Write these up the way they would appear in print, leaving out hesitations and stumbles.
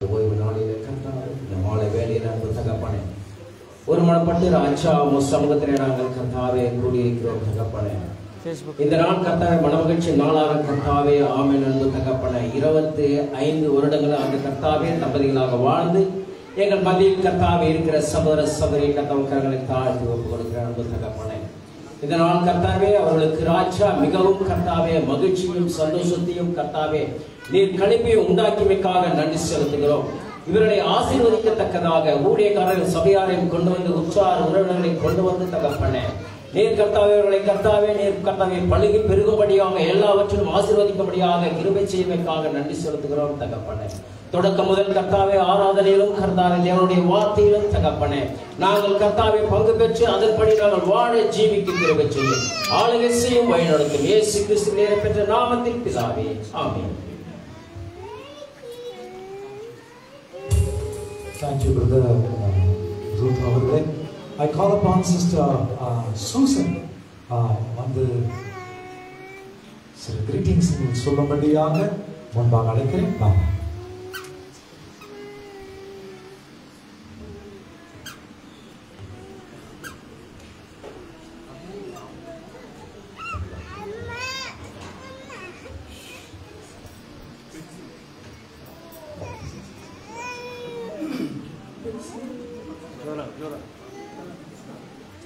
ஓய்வு நாளிலே கர்த்தாவே இந்த மாலை வேளையிலே அன்பு தகப்பனே ஒருமனப்பட்டு ராஜா சமூகத்திலே நாங்கள் கர்த்தாவே கூடியிருக்கிறோம் தகப்பனே. இந்த நாள் கர்த்தாவே மனமகிழ்ச்சி நாளாக கர்த்தாவே ஆமென் அன்பு தகப்பனே. 25 வருடங்கள் அந்த கர்த்தாவே தம்பதிகளாக வாழ்ந்து எங்கள் மத்தியில் கர்த்தாவே இருக்கிற சகோதர சகோதரி கர்த்தாவை தாழ்த்தி ஒப்புக் கொடுக்கிற அன்பு தகப்பனே. இந்த நாள் கர்த்தாவே அவர்களுக்கு ராஜா மிகவும் கர்த்தாவே மகிழ்ச்சியும் சந்தோஷத்தையும் கர்த்தாவே நீர் கழிப்பை உண்டாக்கியமைக்காக நன்றி செலுத்துகிறோம். இவர்களை ஆசீர்வதிக்கத்தக்கதாக ஊழியக்காரர்கள் சபையாரையும் கொண்டு வந்து உற்சார உறவினர்களை கொண்டு வந்து தகப்பனே நீர் கர்த்தாவே அவர்களை கர்த்தாவே நீர் கர்த்தாவே பழுகி பெருகும்படியாக எல்லாவற்றிலும் ஆசீர்வதிக்கும்படியாக கிருபை செய்வதற்காக நன்றி செலுத்துகிறோம் தகப்பனே. தொடக்கம் முதல் கர்த்தாவே ஆராதனையிலும் கர்த்தாவே தேவனுடைய வார்த்தையிலும் தகப்பனே நாங்கள் கர்த்தாவே பங்கு பெற்று அதன்படி நாங்கள் வாழ ஜீவிக்க கிருபை செய்யும் ஆளுகை செய்யும் வழிநடத்தும் இயேசு கிறிஸ்து நேர பெற்ற நாமத்தில் பிதாவே ஆமென். Thank you, Brother Ruth அவர்களே. I call upon Sister Susan வந்து சில greetings சொல்லும்படியாக முன்பாக அழைக்கிறேன். வாங்க.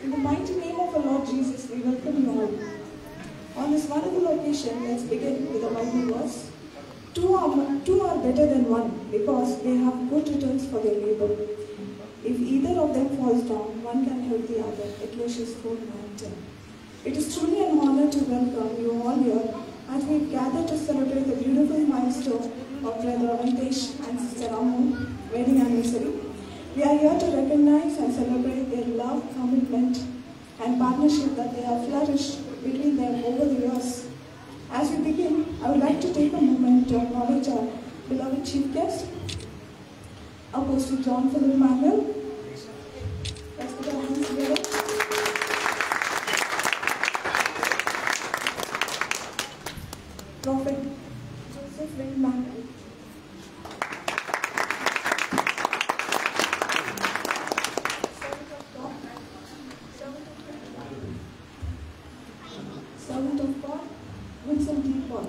In the mighty name of our Lord Jesus, we welcome you all. On this wonderful occasion, let's begin with a Bible verse. Two are better than one because they have good returns for their labor. If either of them falls down, one can help the other. Ecclesiastes 4:9-10. It is truly an honor to welcome you all here as we gather to celebrate the beautiful milestone of Brother Ventesh and Sister Ramu wedding anniversary. We are here to recognize and celebrate their love, commitment, and partnership that they have flourished between them over the years. As we begin, I would like to take a moment to acknowledge our beloved chief guest, Apostle John Philip Manuel. Let's put our hands together. Prophet Joseph Wayne Manuel. Servant of God, Vincent D. Paul.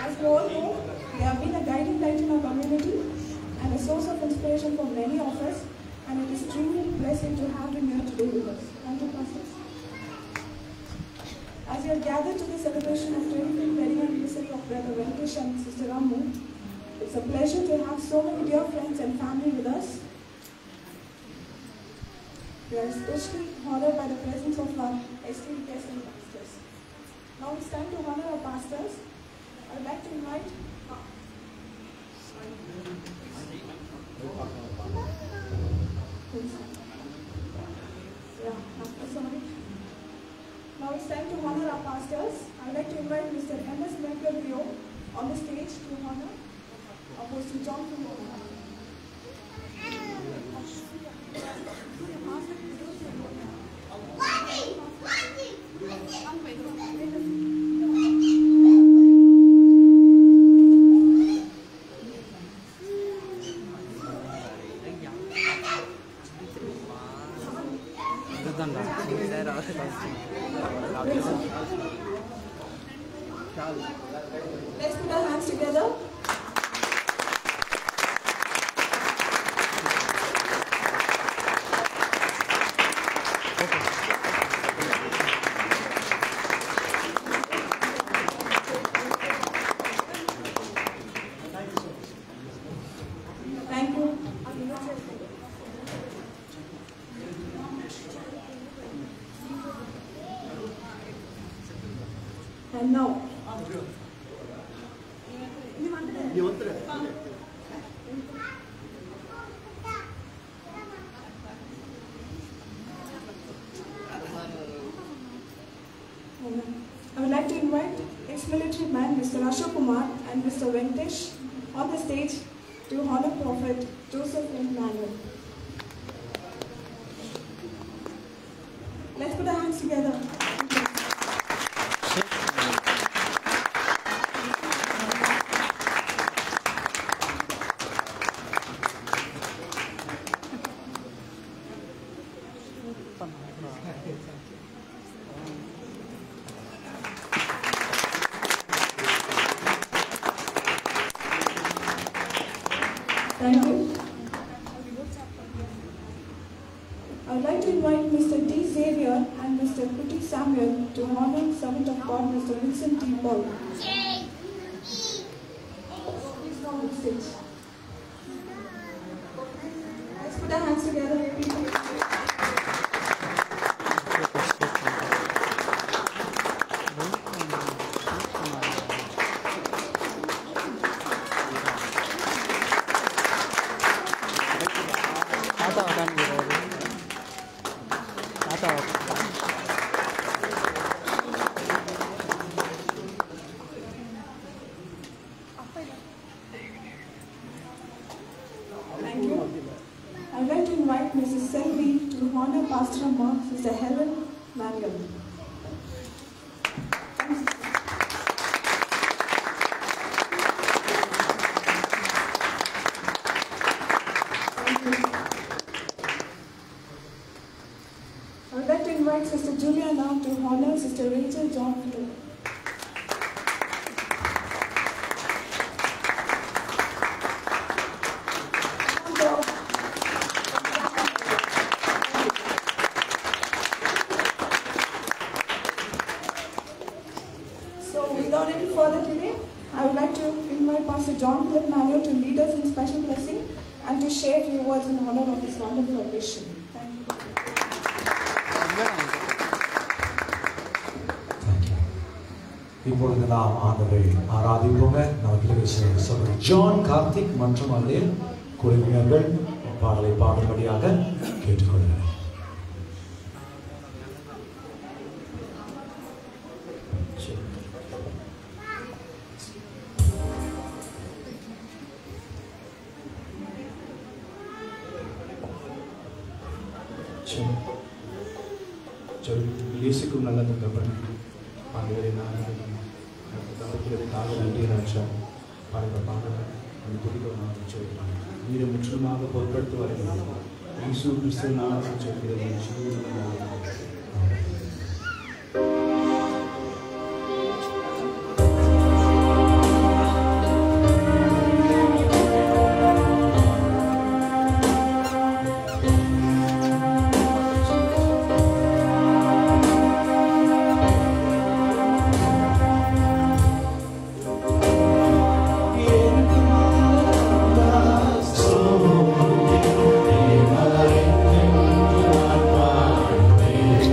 As we all know, they have been a guiding light in our community and a source of inspiration for many of us, and it is truly a blessing to have them here today with us. Thank you, pastors. As we are gathered to the celebration of 25th wedding anniversary of Brother Ventesh and Sister Ramu, it's a pleasure to have so many dear friends and family with us. We are especially honored by the presence of our esteemed guests and pastors. Now it's time to honor our pastors. I would like to invite Now it's time to honor our pastors. I would like to invite Mr. M.S. Mercurio on the stage to honor Apostle John Philip. Let's put our hands together. Thank you. And now, I would like to invite ex-military man Mr. Ashok Kumar and Mr. Ventesh on the stage to honor Prophet Joseph Wayne Manuel. Let's put our hands together. Thank you. I would like to invite Mr. D. Xavier and Mr. Kuti Samuel to honor servant of God, Mr. Vincent T. Paul. Please come on stage. Let's put our hands together, people. Thank you. I would like to invite Mrs. Selvi to honor Pastor Mark, Sister Helen Manuel. I would like to invite Sister Julia now to honor Sister Rachel John Philip. So without any further delay, I would like to invite Pastor John Philip Manuel to lead us in special blessing and to share a few words in honor of this wonderful occasion. Thank you. இப்பொழுது நாம் ஆண்டவரை ஆராதிப்போங்க. நமக்கு சகோதரர் John Karthik மற்றும் அதே குழுவினர்கள் பாடலை பாடும்படியாக கேட்டுக்கொள்கிறேன். இயேசுக்கும் நல்ல தகப்பனே, ஆண்டவரே தகப்பதற்காக நன்றி ராஜா. பாருங்க பாடலை அந்த துதிக்க சொல்கிறாங்க. நீரை முற்றிலுமாக பொருட்படுத்த வருகிறாங்க. இயேசு கிறிஸ்து நாமத்தில் சொல்கிறது. So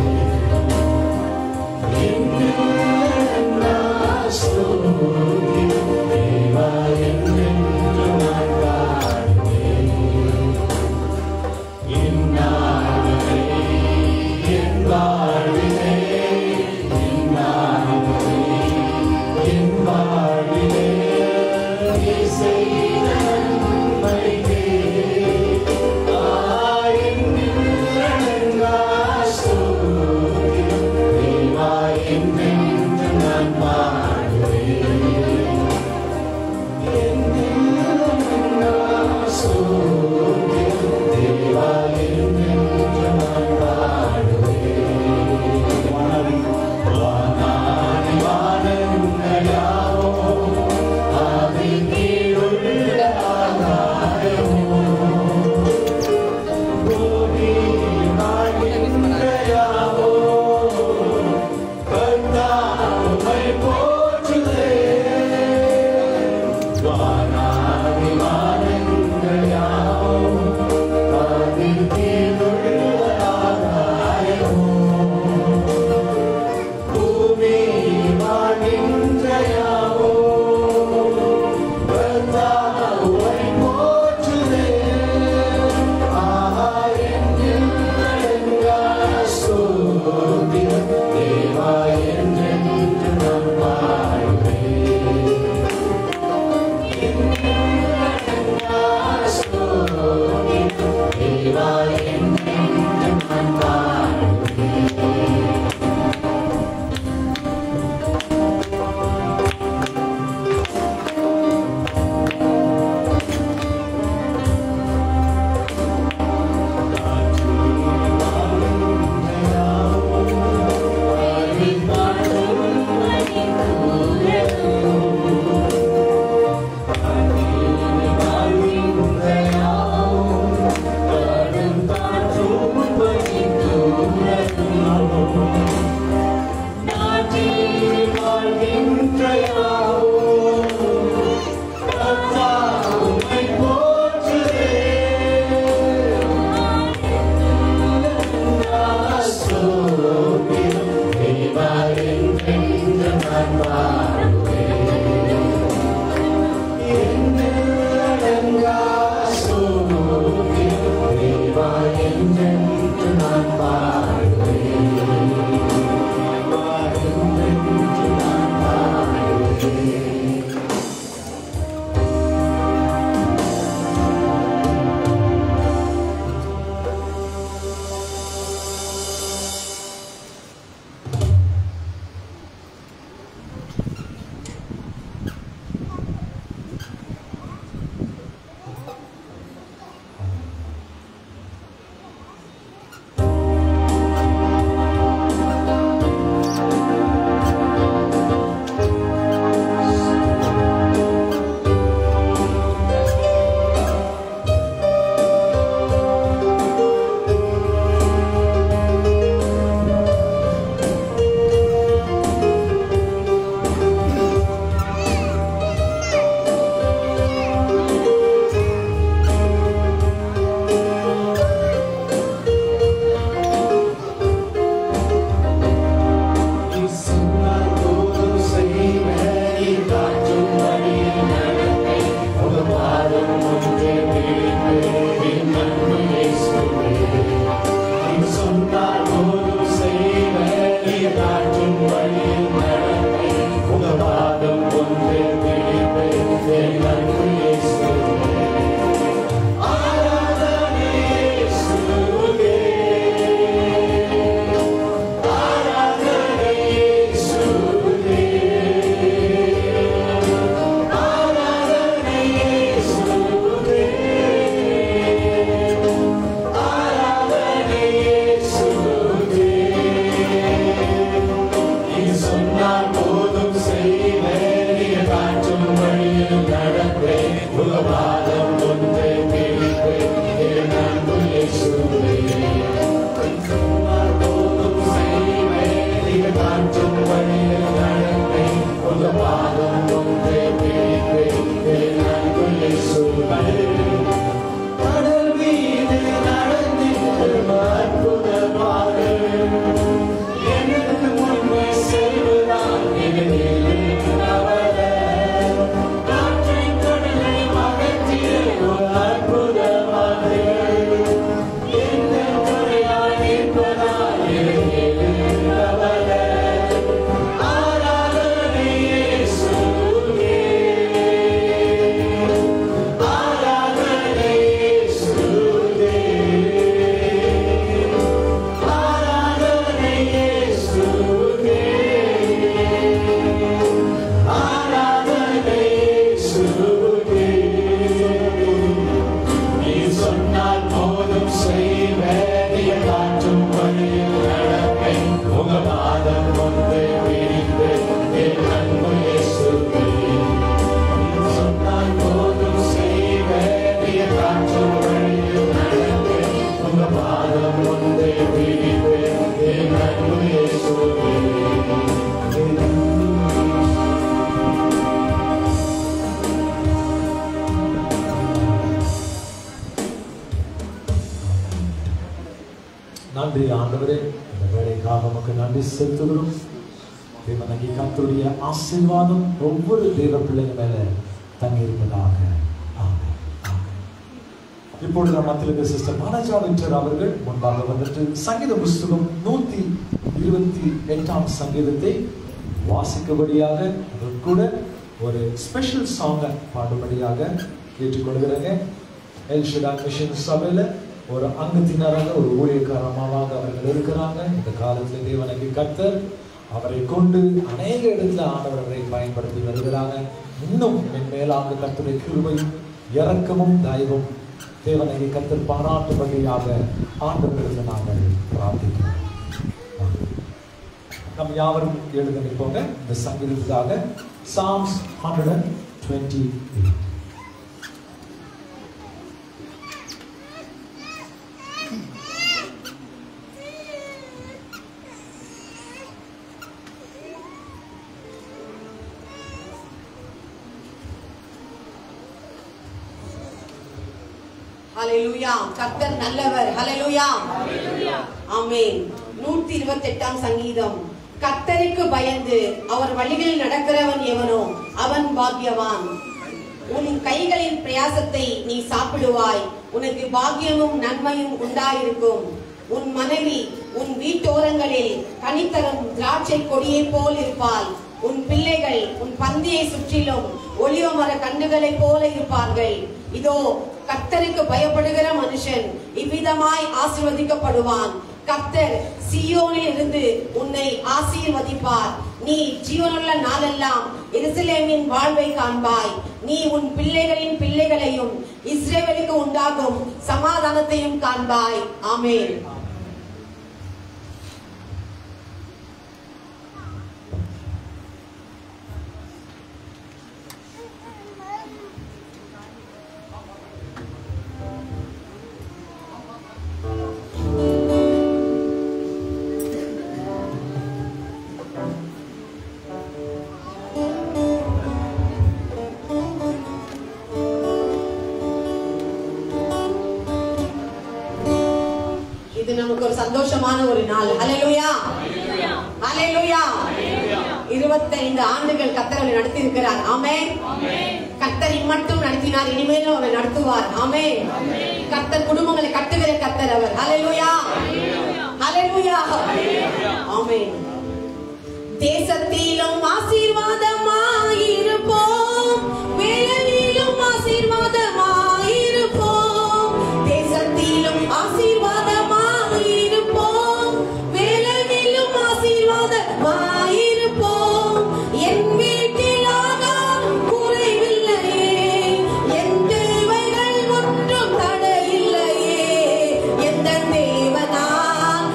நன்றி ஆண்டவரே, இந்த வேலைக்காக நமக்கு நன்றி செலுத்துகிறோம். தேவனாகி கர்த்தருடைய ஆசீர்வாதம் ஒவ்வொரு தேவ பிள்ளைங்க மேல தங்கி இருப்பதாக. ஆமென். ஆமென். இப்பொழுது நம்ம மத்தியில் சிஸ்டர் மனஜா விக்டர் அவர்கள் முன்பாக வந்துட்டு சங்கீத புஸ்தகம் 128 சங்கீதத்தை வாசிக்கபடியாக கூட ஒரு ஸ்பெஷல் சாங்கை பாடுபடியாக கேட்டுக்கொள்கிறேங்க. எல் ஷடாய் மிஷன் சபையில ஒரு அங்கத்தினராக, ஒரு ஊழியக்காரமாக அவர்கள் இருக்கிறாங்க. இந்த காலத்தில் தேவனாகி கர்த்தர் அவரை கொண்டு அநேக இடத்துல ஆண்டவர்களை பயன்படுத்தி வருகிறாங்க. இன்னும் மேலாக கர்த்தருடைய கிருபையும் இரக்கமும் தயவும் தேவனாகி கர்த்தர் பாராட்டும்படியாக ஆண்டவர்கள் நாங்கள் பிரார்த்திக்கிறோம். நம் யாவரும் எழுத நிற்போங்க இந்த சங்கீதத்துக்காக. Psalms 128. ஹல்லேலூயா. கர்த்தர் நல்லவர். ஹல்லேலூயா. ஆமென். 128 சங்கீதம். கர்த்தருக்கு பயந்து அவர் வழிகளில் நடக்கிறவன் எவனோ அவன் பாக்கியவான். உன் கைகளின் பிரயாசத்தை நீ சாப்பிடுவாய், உனக்கு பாக்கியமும் நன்மையும் உண்டாயிருக்கும். உன் மனைவி உன் வீட்டோரங்களில் கனித்தரும் திராட்சை கொடியை போல் இருப்பாள். உன் பிள்ளைகள் உன் பந்தியை சுற்றிலும் ஒலிவ மர கண்டுகளை போல இருப்பார்கள். இதோ கர்த்தருக்கு பயப்படுகிற மனுஷன் இவ்விதமாய் ஆசீர்வதிக்கப்படுவான். கர்த்தர் சீயோனில் இருந்து உன்னை ஆசீர்வதிப்பார். நீ ஜீவனுள்ள நாளெல்லாம் எருசலேமின் வாழ்வை காண்பாய். நீ உன் பிள்ளைகளின் பிள்ளைகளையும் இஸ்ரவேலுக்கு உண்டாகும் சமாதானத்தையும் காண்பாய். ஆமென். நமக்கு ஒரு சந்தோஷமான ஒரு நாள். ஹல்லேலூயா. ஹல்லேலூயா. 25 ஆண்டுகள் கர்த்தர் அவரை நடத்தி இருக்கிறார். ஆமென். கர்த்தர் இம்மட்டும் நடத்தினார், இனிமேலும் அவரை நடத்துவார். ஆமென். கர்த்தர் குடும்பங்களை கட்டுகிற கர்த்தர் அவர். ஹல்லேலூயா. ஹல்லேலூயா. ஆமென். தேசத்திலும் ஆசீர்வாதமாயிருப்போம், வேலையிலும் ஆசீர்வாதமாயிருப்போம். தேசத்திலும் ஆசீர்வாதமாயிருப்போம், வேலையிலும் ஆசீர்வாதமாயிருப்போம். என் வீட்டில் ஆகாரம் குறைவில்லையே, என் தேவைகள் ஒன்றும் தடையில்லையே. எந்த தேவனால்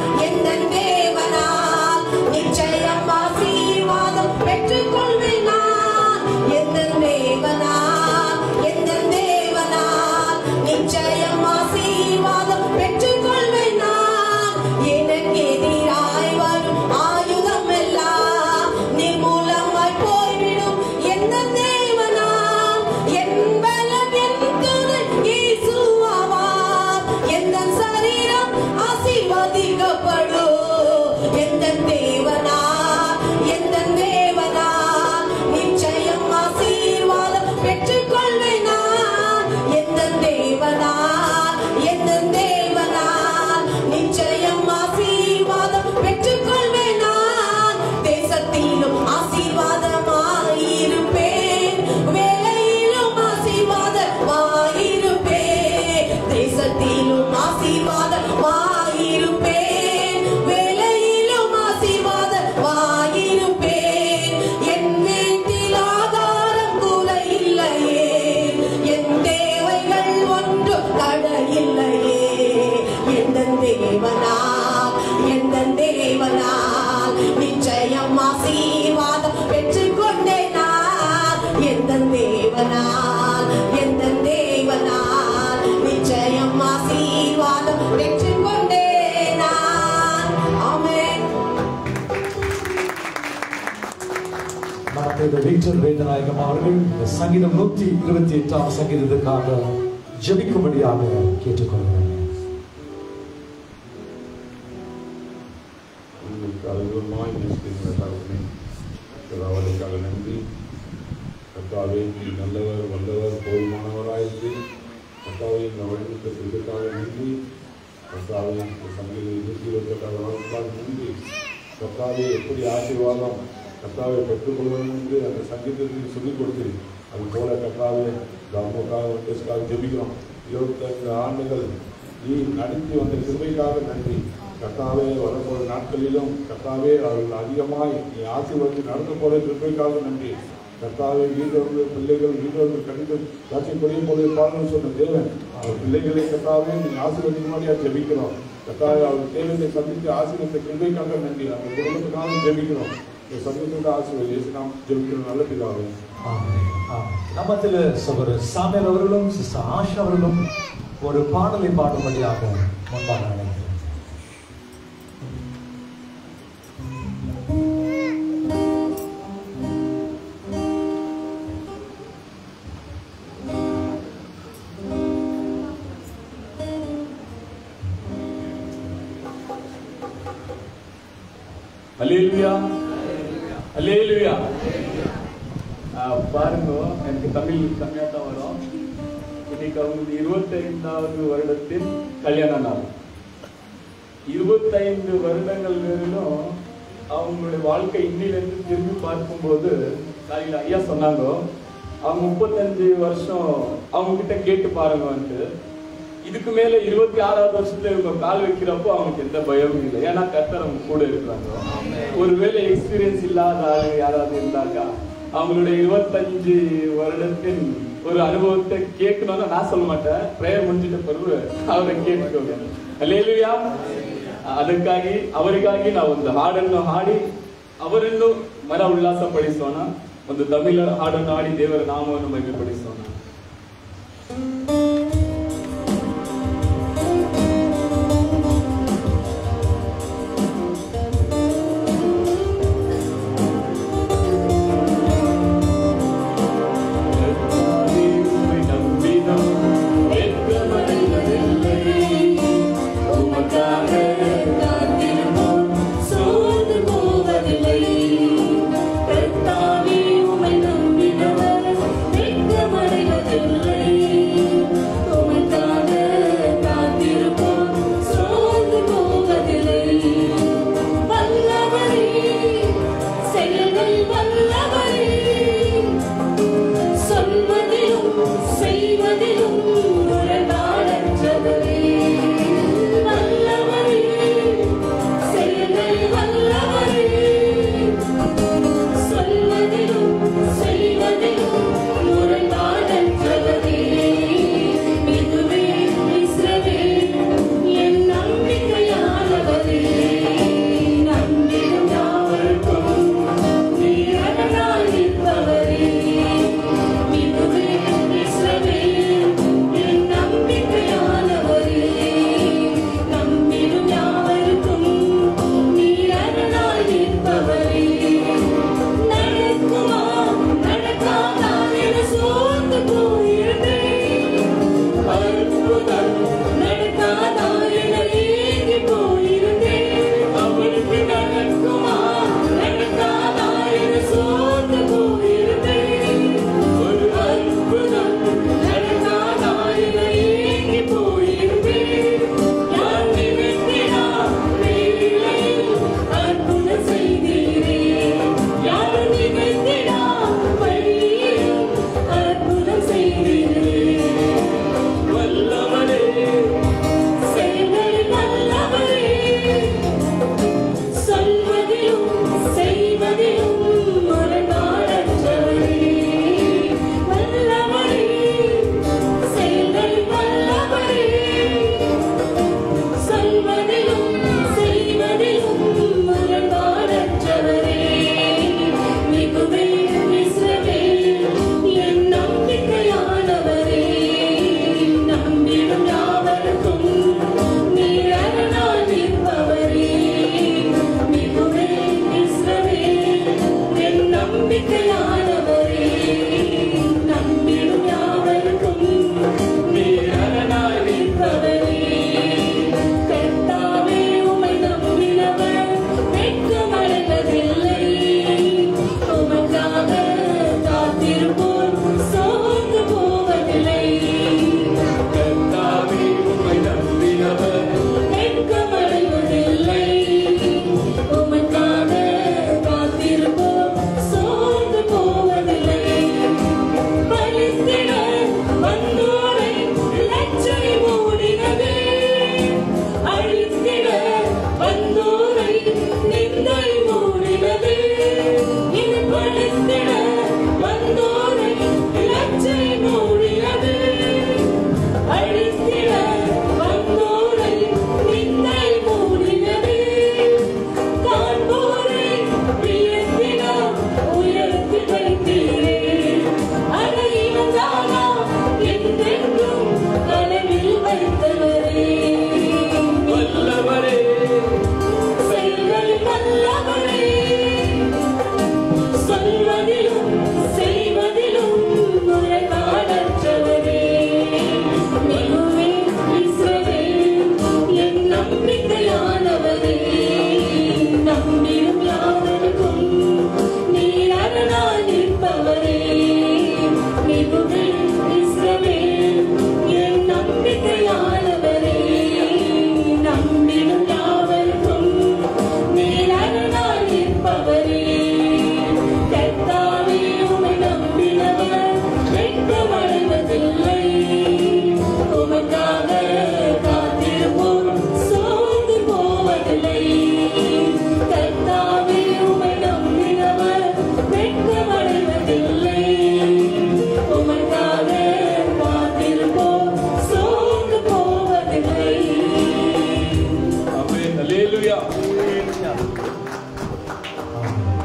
நிச்சயம் ஆசீர்வாதம் பெற்றுக்கொள்வேன் நான். எந்த தேவனால் நிச்சயம் ஆசீர்வாதம் பெற்றுக்கொள்வேன் நான். எனக்கு எதிராய் வரும் ஆயுதம் எல்லாம் நிர்மூலமாய் போய்விடும். எந்த தேவனால் என் பலம் என் துணை இயேசுவாவார். எந்த சரீரம் ஆசீர்வதிக்கப்படும். எந்த தேவனால் நிச்சயம் ஆசீர்வாதம் பெற்றுக்கொள்வேன் நான். எந்த தேவனால் நிச்சயம் ஆசீர்வாதம் பெற்றுக்கொள்வேன் நான். தேசத்திலும் ஆசீர்வாதமாயிருப்பேன், வேலையிலும் ஆசீர்வாதமாயிருப்பேன். தேசத்திலும் ஆசீர்வாதமாயிருப்பேன், வேலையிலும் ஆசீர்வாதமாயிருப்பேன். என் வீட்டில் ஆகாரம் குறையில்லையே, என் தேவைகள் ஒன்றும் தடையில்லையே. எந்த தேவனால் நிச்சயம் ஆசீர்வாதம் பெற்றுக்கொண்டேன் நான். எந்த தேவனால் நிச்சயம் ஆசீர்வாதம் பெற்றுக்கொண்டேன் நான். ஆமென். மனப்பேத விக்டர் வேதநாயகம் அவர்கள் இந்த சங்கீதம் 128 சங்கீதத்துக்காக ஜெபிக்கும்படியாக கேட்டுக்கொள்கிறேன். அதிகமாய் நேசிக்கிறீங்க. அவளுக்காக நன்றி. கர்த்தாவே, நீ நல்லவர், வல்லவர், போதுமானவராயிருக்கு. கர்த்தாவே, இந்த வழிநடத்தத்திற்காக நன்றி. கர்த்தாவே, இந்த சமையலை 128 நன்றி. கர்த்தாவே, எப்படி ஆசீர்வாதம் கர்த்தாவை பெற்றுக்கொள்வது என்று அந்த சங்கீதத்தில் சொல்லிக் கொடுத்து அது போல கர்த்தாவே தர்மக்காக ஜெபிக்கிறோம். 25 ஆண்டுகள் நீ நடத்தி வந்த கிருபைக்காக நன்றி. கர்த்தாவே, வரப்போற நாட்களிலும் கர்த்தாவே அவர்கள் அதிகமாய் நீ ஆசீர்வாதத்தை நடந்து போல கிருபைக்காக நன்றி. கர்த்தாவே, வீரர்கள் பிள்ளைகள் வீரர்கள் கணிதம் காட்சி கொடியும் போல பாடல் சொன்ன தேவன் அவர் பிள்ளைகளை கர்த்தாவே நீ ஆசீர்வதிக்குமாடியா ஜெபிக்கிறோம். கர்த்தாவே, அவர் தேவையை சந்தித்து ஆசீர்வதித்த கிருபைக்காக நன்றி. அந்த குடும்பத்துக்காக ஜெபிக்கிறோம். சந்தித்தோட ஆசீர்வாதம் நாம் ஜெபிக்கிறோம். நல்ல பிதாவே. நம்மத்தில் சகோதரர் சாமுவேல் அவர்களும் சிஸ்டர் ஆஷா அவர்களும் ஒரு பாடலை பாடும்படியாக முன்பாக நினைக்கிறேன். அல்லேலூயா, அல்லேலூயா. பாருங்க, எனக்கு தமிழ் கம்மியாக தான் வரும். இன்னைக்கு அவங்களுக்கு 25வது வருடத்தின் கல்யாண நாள். 25 வருடங்கள் வேறும் அவங்களுடைய வாழ்க்கை இன்னிலிருந்து திரும்பி பார்க்கும்போது காலையில் ஐயா சொன்னாங்க, அவங்க 35 வருஷம் அவங்க கிட்ட கேட்டு பாருங்கன்ட்டு. இதுக்கு மேல 26வது வருஷத்துல இவங்க கால் வைக்கிறப்போ அவங்களுக்கு எந்த பயமும் இல்லை. ஏன்னா கர்த்தர் அவங்க கூட இருக்கிறாங்க. ஒருவேளை எக்ஸ்பீரியன்ஸ் இல்லாத ஆளு யாராவது இருந்தாக்கா அவங்களுடைய 25 வருடத்தின் ஒரு அனுபவத்தை கேட்கணும்னு நான் சொல்ல மாட்டேன். பிரேயர் முடிஞ்சிட்ட பிறகு அவரை கேட்டுக்கோங்க. அல்லேலூயா. ಅದಕ್ಕಾಗಿ ಅವರಿಗಾಗಿ ನಾವು ಒಂದು ಹಾಡನ್ನು ಹಾಡಿ ಅವರನ್ನು ಮನ ಉಲ್ಲಾಸಪಡಿಸೋಣ. ಒಂದು ತಮಿಳ ಹಾಡನ್ನು ಹಾಡಿ ದೇವರ ನಾಮವನ್ನು ಮಹಿಮೆಪಡಿಸೋಣ. கர்த்தாவே, உம்மை நம்பினவர் வெட்கமடைவதில்லை.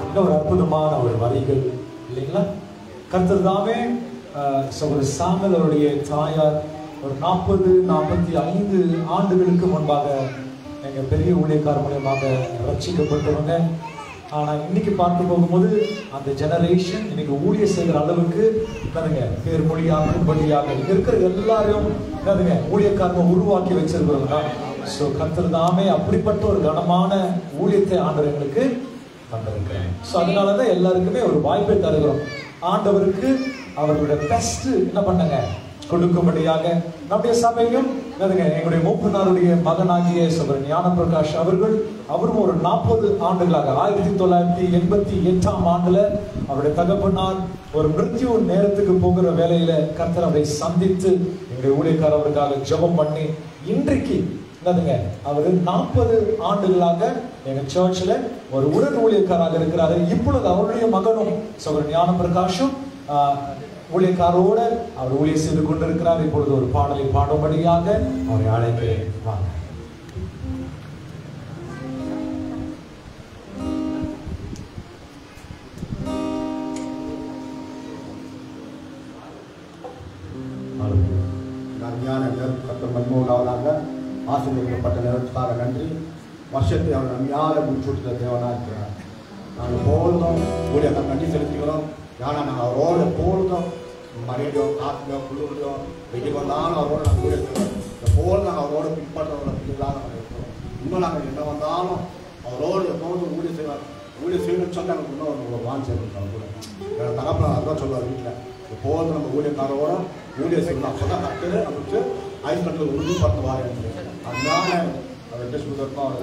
இன்னொரு அற்புதமான ஒரு வரிகள் இல்லைங்களா? கர்த்தர் தாமே ஒரு சாமுவேல் அவருடைய தாயார் ஒரு 40-45 ஆண்டுகளுக்கு முன்பாக எங்க பெரிய ஊழியக்கார மூலியமாக ரட்சிக்கப்பட்டவங்க. ஆனா இன்னைக்கு பார்க்க போகும்போது அந்த ஜெனரேஷன் இன்னைக்கு ஊழியர் செய்கிற அளவுக்கு பேர் மொழியாக பலியாக இங்க இருக்கிற எல்லாரையும் ஊழியக்காரங்க உருவாக்கி வச்சிருக்கிறோம். ஸோ கர்த்தர் தாமே அப்படிப்பட்ட ஒரு கனமான ஊழியத்தை ஆண்டவர் எங்களுக்கு வந்திருக்கிறேன். ஸோ அதனாலதான் எல்லாருக்குமே ஒரு வாய்ப்பை தருகிறோம். ஆண்டவருக்கு அவர்களுடைய பெஸ்ட் என்ன பண்ணுங்க கொடுக்கும்படியாக நம்முடைய சபையும் எங்களுடைய மூப்பனாருடைய மகனாகிய சகோதரர் ஞான பிரகாஷ் அவரும் ஒரு 40 ஆண்டுகளாக 1988ஆம் ஆண்டுல அவருடைய தகப்பனார் ஒரு மிருத்யு நேரத்துக்கு போகிற வேலையில கர்த்தர் அவரை சந்தித்து எங்களுடைய ஊழியக்காரர் அவருக்காக ஜெபம் பண்ணி இன்றைக்கு அவர் 40 ஆண்டுகளாக எங்க சர்ச்ல ஒரு உடன் ஊழியக்காராக இருக்கிறாரு. இப்பொழுது அவருடைய மகனும் சகோதரர் ஞான பிரகாஷும் ஊழியக்காரோடு அவர் ஊழியர் செய்து கொண்டிருக்கிறார். இப்பொழுது ஒரு பாடலை பாடும்படியாக அவரை அழைக்கிறேன். வாங்க. ஆசீர்வதிக்கப்பட்ட நேரத்துக்காக நன்றி. வருஷத்தை அவர் நன்மையாக முடிச்சுட்ட தேவனாக இருக்கிறார். நாங்கள் போதும் ஊழியர்கள் நன்றி செலுத்துகிறோம். ஏன்னா நாங்கள் அவரோட போதும் மழையோ காற்றுலையோ குளிர்லையோ வெயில் வந்தாலும் அவரோட நாங்கள் ஊழியர் செய்வோம். இந்த போல் நாங்கள் அவரோட பின்பற்றவரோட பிள்ளைகளாக நாங்கள் இருக்கிறோம். இன்னும் நாங்கள் என்ன வந்தாலும் அவரோடு எப்போதும் ஊழியர் செய்வார். ஊழியர் செய்யணும்னு சொல்லி நாங்கள் இன்னும் ஒரு வாஞ்சி இருக்கிறோம் கூட. என்னோட தகப்பன அதுதான் சொல்லுவார் வீட்டில் எப்போதும் நம்ம ஊழியக்காரோட ஊழியர் செய்யணும். அப்போ தான் கட்டுறது நமக்கு ஐஸ்கட்டில் உறுதிப்படுத்துவார். அதனால அவர் என்ன சொல்லியிருக்கோம்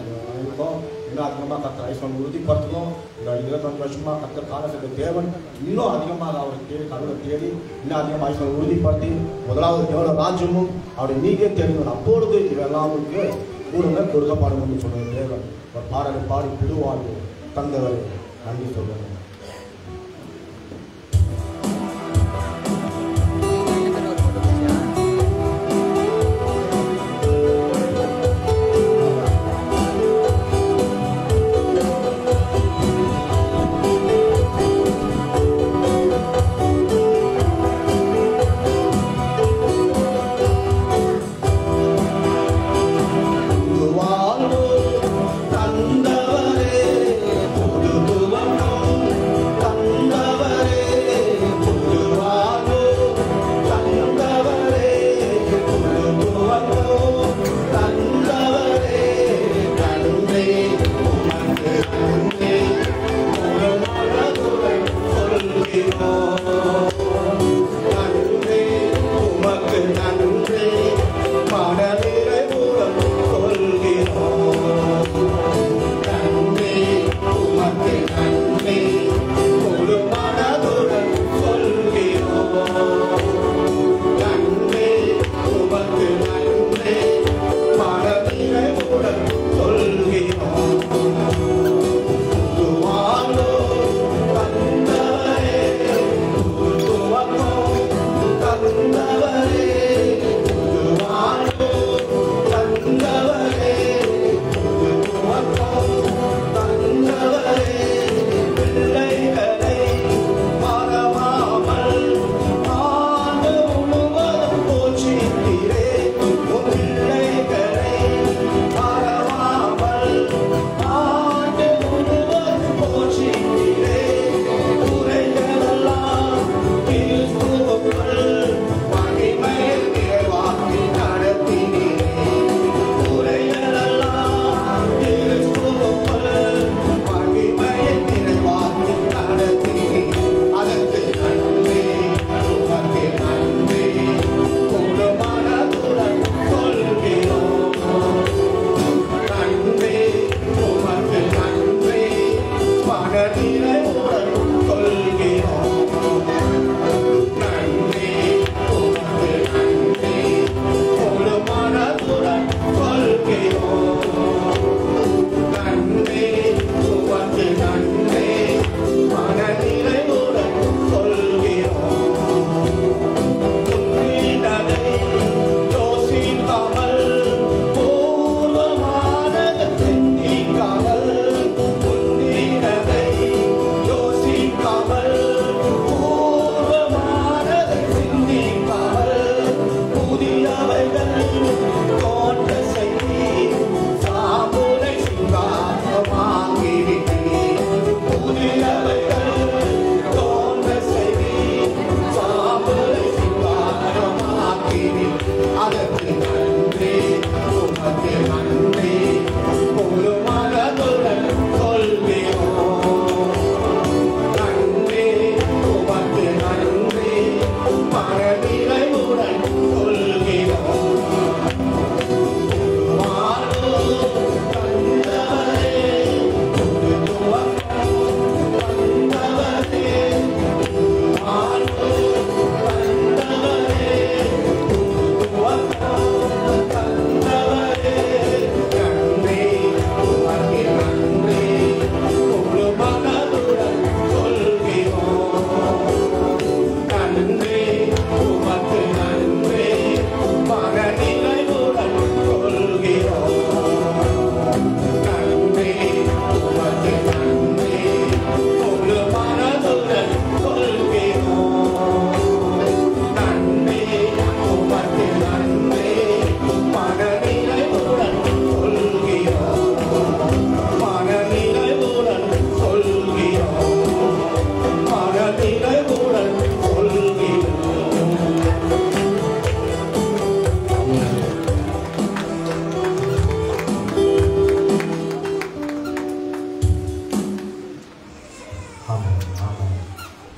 இருக்கும். இன்னும் அதிகமாக கத்தர் ஐஸ்வன் உறுதிப்படுத்தணும். இந்த 25 வருஷமாக கத்தர் காலத்துக்கு தேவன் இன்னும் அதிகமாக அவரை தேடி கடவுளை தேடி இன்னும் அதிகமாக ஐஸ்வன் உறுதிப்படுத்தி முதலாவது எவ்வளோ ராஜ்யமும் அவருடைய நீக்கே தெரியும். அப்பொழுது இவெல்லாமுக்கு கூடுங்க கொடுக்கப்பாடுன்னு சொல்லுவது தேவன். ஒரு பாடலை பாடி பிடுவாழ்வு தந்தவர் நன்றி சொல்லுவாங்க.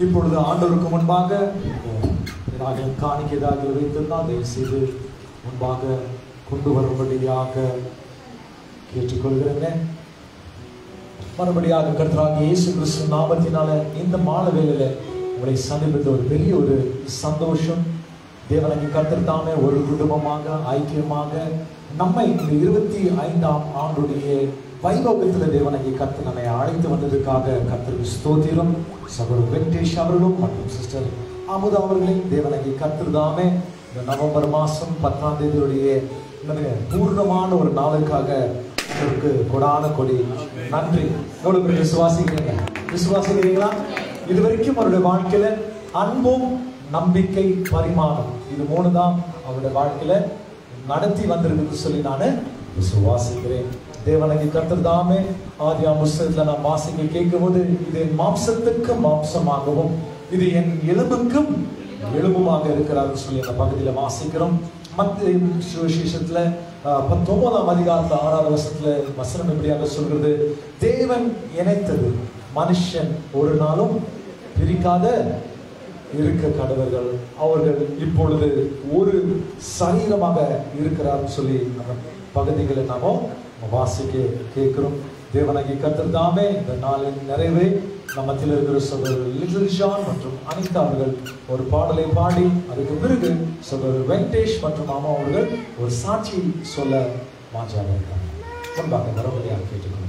இப்பொழுது ஆண்டவருக்கு முன்பாக காணிக்கைதாக வைத்திருந்தால் தயவு செய்து முன்பாக கொண்டு வரும்படியாக கேட்டுக்கொள்கிறேங்க. மறுபடியாக கர்த்தராகிய இயேசு கிறிஸ்து நாமத்தினால இந்த மாலை வேளையில உங்களை சந்திப்பது ஒரு பெரிய ஒரு சந்தோஷம். தேவனாகிய கர்த்தர் தாமே ஒரு குடும்பமாக ஐக்கியமாக நம்மை இந்த 25ஆம் ஆண்டுடைய வைபவத்தில் தேவனாகிய கர்த்தர் நம்மை அழைத்து வந்ததுக்காக கர்த்தருக்கு ஸ்தோத்திரம். சகோதரர் வெங்கடேஷ் அவர்களும் மற்றும் சிஸ்டர் அமுதா அவர்களையும் தேவனாகிய கர்த்தர் தாமே இந்த நவம்பர் மாதம் 10ஆம் தேதியுடைய பூர்ணமான ஒரு நாளுக்காக கொடான கொடி நன்றி. எவ்வளவு பேர் விசுவாசிக்கிறீங்களா? இது வரைக்கும் அவருடைய வாழ்க்கையில அன்பும் நம்பிக்கை பரிமாணம் இது 3 தான் அவருடைய வாழ்க்கையில நடத்தி வந்திருக்குன்னு சொல்லி நான் விசுவாசிக்கிறேன். தேவனாகிய கர்த்தர் தாமே ஆதியாகம புத்தகத்துல நாம் வாசிக்க கேட்கும் போது இது என் மாம்சத்துக்கு மாம்சமாகவும் இது என் எலும்புக்கும் எலும்புமாக இருக்கிறார் சொல்லி அந்த பகுதியில வாசிக்கிறோம். மத்திய சுவிசேஷத்துல 19ஆம் அதிகாரத்துல 6ஆவது வசனத்துல வசனம் எப்படியாக சொல்கிறது, தேவன் இணைத்தது மனுஷன் ஒரு நாளும் பிரிக்காத இருக்க கடவர்கள், அவர்கள் இப்பொழுது ஒரு சரீரமாக இருக்கிறார் சொல்லி அந்த பகுதிகளை நாம வாசிக்க கேட்கிறோம். தேவனாகிய கர்த்தர் தாமே இந்த நாளின் நிறைவே நம்மத்தில் இருக்கிற சகோதரர் லிட்டில் ஜான் மற்றும் அனிதா அவர்கள் ஒரு பாடலை பாடி அதுக்கு பிறகு சகோதரர் வெங்கடேஷ் மற்றும் மாமா அவர்கள் ஒரு சாட்சி சொல்ல மாற்றாக இருக்கிறாங்க. முன்பாக மறுபடியாக கேட்டுக்கொள்ளுங்க.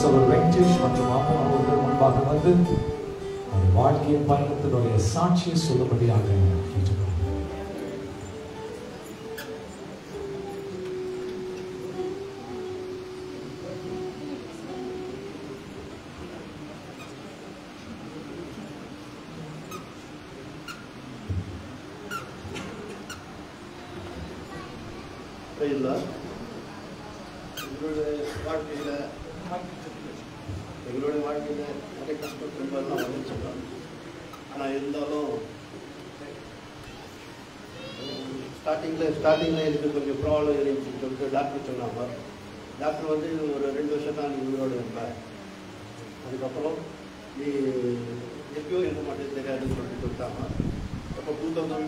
சகோதரர் வெங்கடேஷ் மற்றும் மாமா அவர்கள் முன்பாக வந்து வாழ்க்கையின் பயணத்தினுடைய சாட்சியை சொல்லும்படியாக கேட்டுக்கொள்கிறேன். எங்களுடைய வாழ்க்கையில் நிறைய கஷ்டம் துன்பம்லாம் வந்துச்சுக்கலாம். ஆனால் இருந்தாலும் ஸ்டார்டிங்கில் எனக்கு கொஞ்சம் ப்ராப்ளம் இருந்துச்சுன்னு சொல்லிட்டு டாக்டர் சொன்னாங்க. டாக்டர் வந்து ஒரு 2 வருஷம் தான் நீ உயிரோடு இருப்பேன், அதுக்கப்புறம் நீ எப்பயோ இருக்க மாட்டேன்னு தெரியாதுன்னு சொல்லிட்டாங்க. அப்போ 2000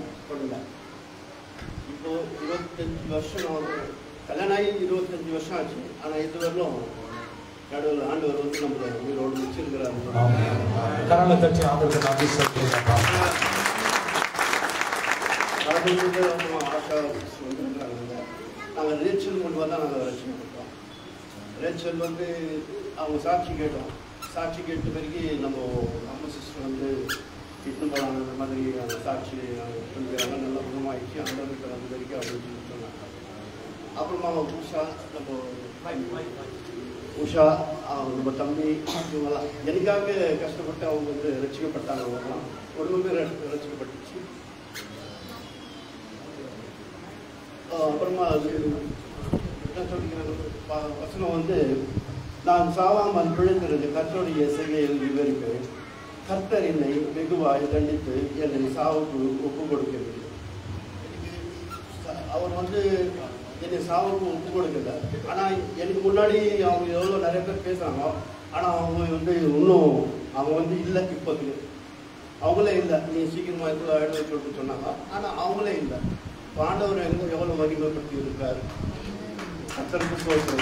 இப்போது 25 வருஷம் நான் கல்யாணம் ஆகி 25 வருஷம் ஆச்சு. ஆனால் இது வரலும் கடவுள் ஆண்டவர் வந்து நம்மளை உயிரோடு வச்சிருக்கிறாரு. கரங்களை தட்டி ஆண்டவருக்கு நன்றி சொல்கிறேன். ஆஷா வந்துருக்காங்க. நாங்கள் ரேச்சல் கொண்டு வந்தால் நாங்கள் ரட்சணை கொடுத்தோம். ரேச்சல் வந்து அவங்க சாட்சி கேட்டோம். சாட்சி கேட்ட பிறகு நம்ம அம்மா சிஸ்டர் வந்து இட்டு போகலாம், அந்த மாதிரி அந்த சாட்சி கொஞ்சம் நல்லா குணமாகிடுச்சு. ஆண்டவருக்கு வந்த வரைக்கும் அப்படின்னு சொல்லி சொன்னாங்க. அப்புறமா உஷா நம்ம தம்பி இவங்கெல்லாம் எனக்காக கஷ்டப்பட்டு அவங்க வந்து ரசிக்கப்பட்டாங்க. அவங்கலாம் உடம்புமே ரசிக்கப்பட்டுச்சு. அப்புறமா அது என்ன சொல்லிக்கிறாங்க வசனம் வந்து, நான் சாவாமல் பிழைக்கிறது கர்த்தருடைய செய்கையில் விவரிப்பு. கர்த்தர் என்னை வெகுவாய் தண்டித்து என்னை சாவுக்கு ஒப்பு கொடுக்கவில்லை. அவர் வந்து என்னை சாவுக்கு ஒப்பு கொடுக்கல. ஆனால் எனக்கு முன்னாடி அவங்க எவ்வளோ நிறைய பேர் பேசுகிறாங்க. ஆனால் அவங்க வந்து இன்னும் அவங்க வந்து இல்லை, இப்போது அவங்களே இல்லை. நீ சீக்கிரமாக இது ஆயிடுன்னு சொல்லிட்டு சொன்னாங்க. ஆனால் அவங்களே இல்லை. ஆண்டவர் எவ்வளோ மகிமைப்படுத்தி இருக்கார். கர்த்தருக்கு சொல்லுங்க.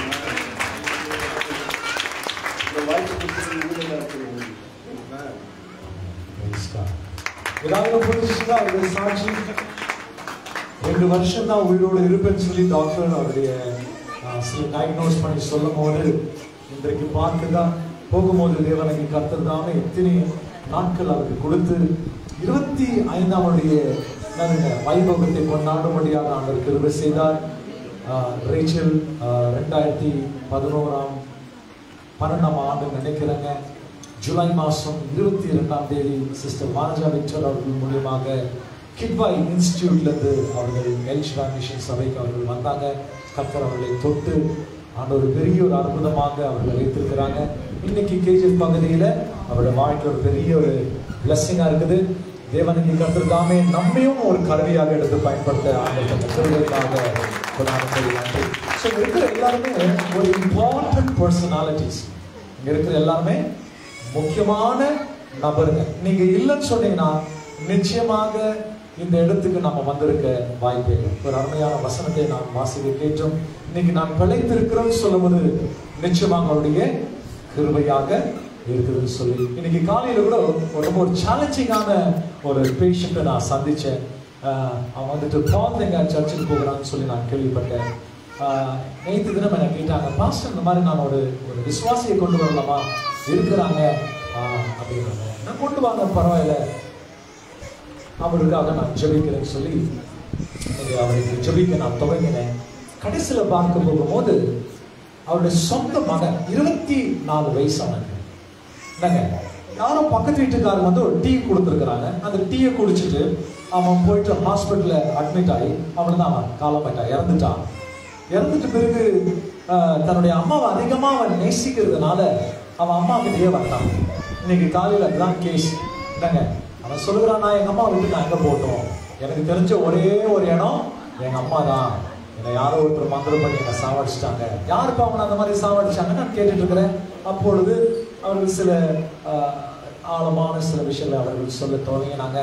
இந்த வாய்ப்பு கொடுத்து சாட்சி 2 வருஷம் தான் உயிரோடு இருப்பேன்னு சொல்லி டாக்டர் அவருடைய சில டயக்னோஸ் பண்ணி சொல்லும் போது, இன்றைக்கு பார்த்துதான் போகும்போது தேவனுக்கு கர்த்தர் தாமே எத்தனை நாட்கள் அவருக்கு கொடுத்து 25ஆம் வைபவத்தை கொண்டாடும்படியாக அவர் கிருபை செய்தார். ரேச்சல் 2011ஆம் ஆண்டு நினைக்கிறேங்க, ஜூலை மாதம் 22ஆம் தேதி சிஸ்டர் வானஜா விக்டர் அவர்கள் மூலியமாக கிட்வாய் இன்ஸ்டிடியூட்லேருந்து அவர்கள் எல்ஷிடா மிஷன் சபைக்கு அவர்கள் வந்தாங்க. கர்த்தர் அவர்களை தொட்டு ஆண்டவர் பெரிய ஒரு அற்புதமாக அவர்கள் வைத்திருக்கிறாங்க. இன்னைக்கு கேஜிஎஃப் பகுதியில் அவருடைய வாழ்க்கை ஒரு பெரிய ஒரு பிளஸ்ஸிங்காக இருக்குது. தேவனுக்கு கர்த்தர் தாமே நம்மையும் ஒரு கருவியாக எடுத்து பயன்படுத்த ஆண்டவருக்காக நன்றி. ஸோ இங்கே இருக்கிற எல்லாருமே ஒரு இம்பார்ட்டன்ட் பர்சனாலிட்டிஸ். இங்கே இருக்கிற எல்லாருமே முக்கியமான நபருங்க. நீங்க இல்லைன்னு சொன்னீங்கன்னா நிச்சயமாக இந்த இடத்துக்கு நம்ம வந்திருக்க வாய்ப்பே இல்லை. ஒரு அருமையான வசனத்தை நாம் வாசிக்க கேட்டோம். இன்னைக்கு நான் பிழைத்திருக்கிறோம் சொல்லும்போது நிச்சயமாக அவருடைய கிருபையாக இருக்குதுன்னு சொல்லி, இன்னைக்கு காலையில கூட ரொம்ப ஒரு சேலஞ்சிங்கான ஒரு பேஷண்ட்டை நான் சந்திச்சேன். அவன் வந்துட்டு பால்தேங்க சர்ச்சுக்கு போகிறான்னு சொல்லி நான் கேள்விப்பட்டேன். நேற்று தினம் என்ன கேட்டாங்க, பாஸ்டர் இந்த மாதிரி நான் ஒரு விசுவாசியை கொண்டு வரலாமா, இருக்கிறாங்க அப்படின்னாங்க. நான் கொண்டு வாங்க, பரவாயில்ல, அவருக்காக நான் ஜெபிக்கிறேன்னு சொல்லி அவருக்கு ஜெபிக்க நான் துவங்கினேன். கடைசியில் பார்க்க போகும்போது அவருடைய சொந்த மகன் 24 வயசானங்க. என்னங்க, யாரும் பக்கத்து வீட்டுக்காரங்க வந்து ஒரு டீ கொடுத்துருக்குறாங்க. அந்த டீயை குடிச்சிட்டு அவன் போயிட்டு ஹாஸ்பிட்டலில் அட்மிட் ஆகி அவன் அவன் காலமாயிட்டான், இறந்துட்டான். இறந்துட்டு பிறகு தன்னுடைய அம்மாவை அதிகமாக அவன் நேசிக்கிறதுனால அவன் அம்மா கிட்டேயே வந்தான். இன்னைக்கு காலையில் அதுதான் கேஸ். என்னங்க, அவன் சொல்லுகிறான், நான் எங்கள் அம்மா விட்டு நான் எங்கே போட்டோம், எனக்கு தெரிஞ்ச ஒரே ஒரு இடம் எங்கள் அம்மா தான், என்னை யாரோ ஒருத்தர் மந்திரம் பண்ணி என்னை சாவடிச்சிட்டாங்க. யாருக்கு அவங்க அந்த மாதிரி சாவடிச்சாங்கன்னு நான் கேட்டுட்டு இருக்கிறேன். அப்பொழுது அவர்கள் சில ஆழமான சில விஷயங்களை அவர்கள் சொல்ல துவங்கினாங்க.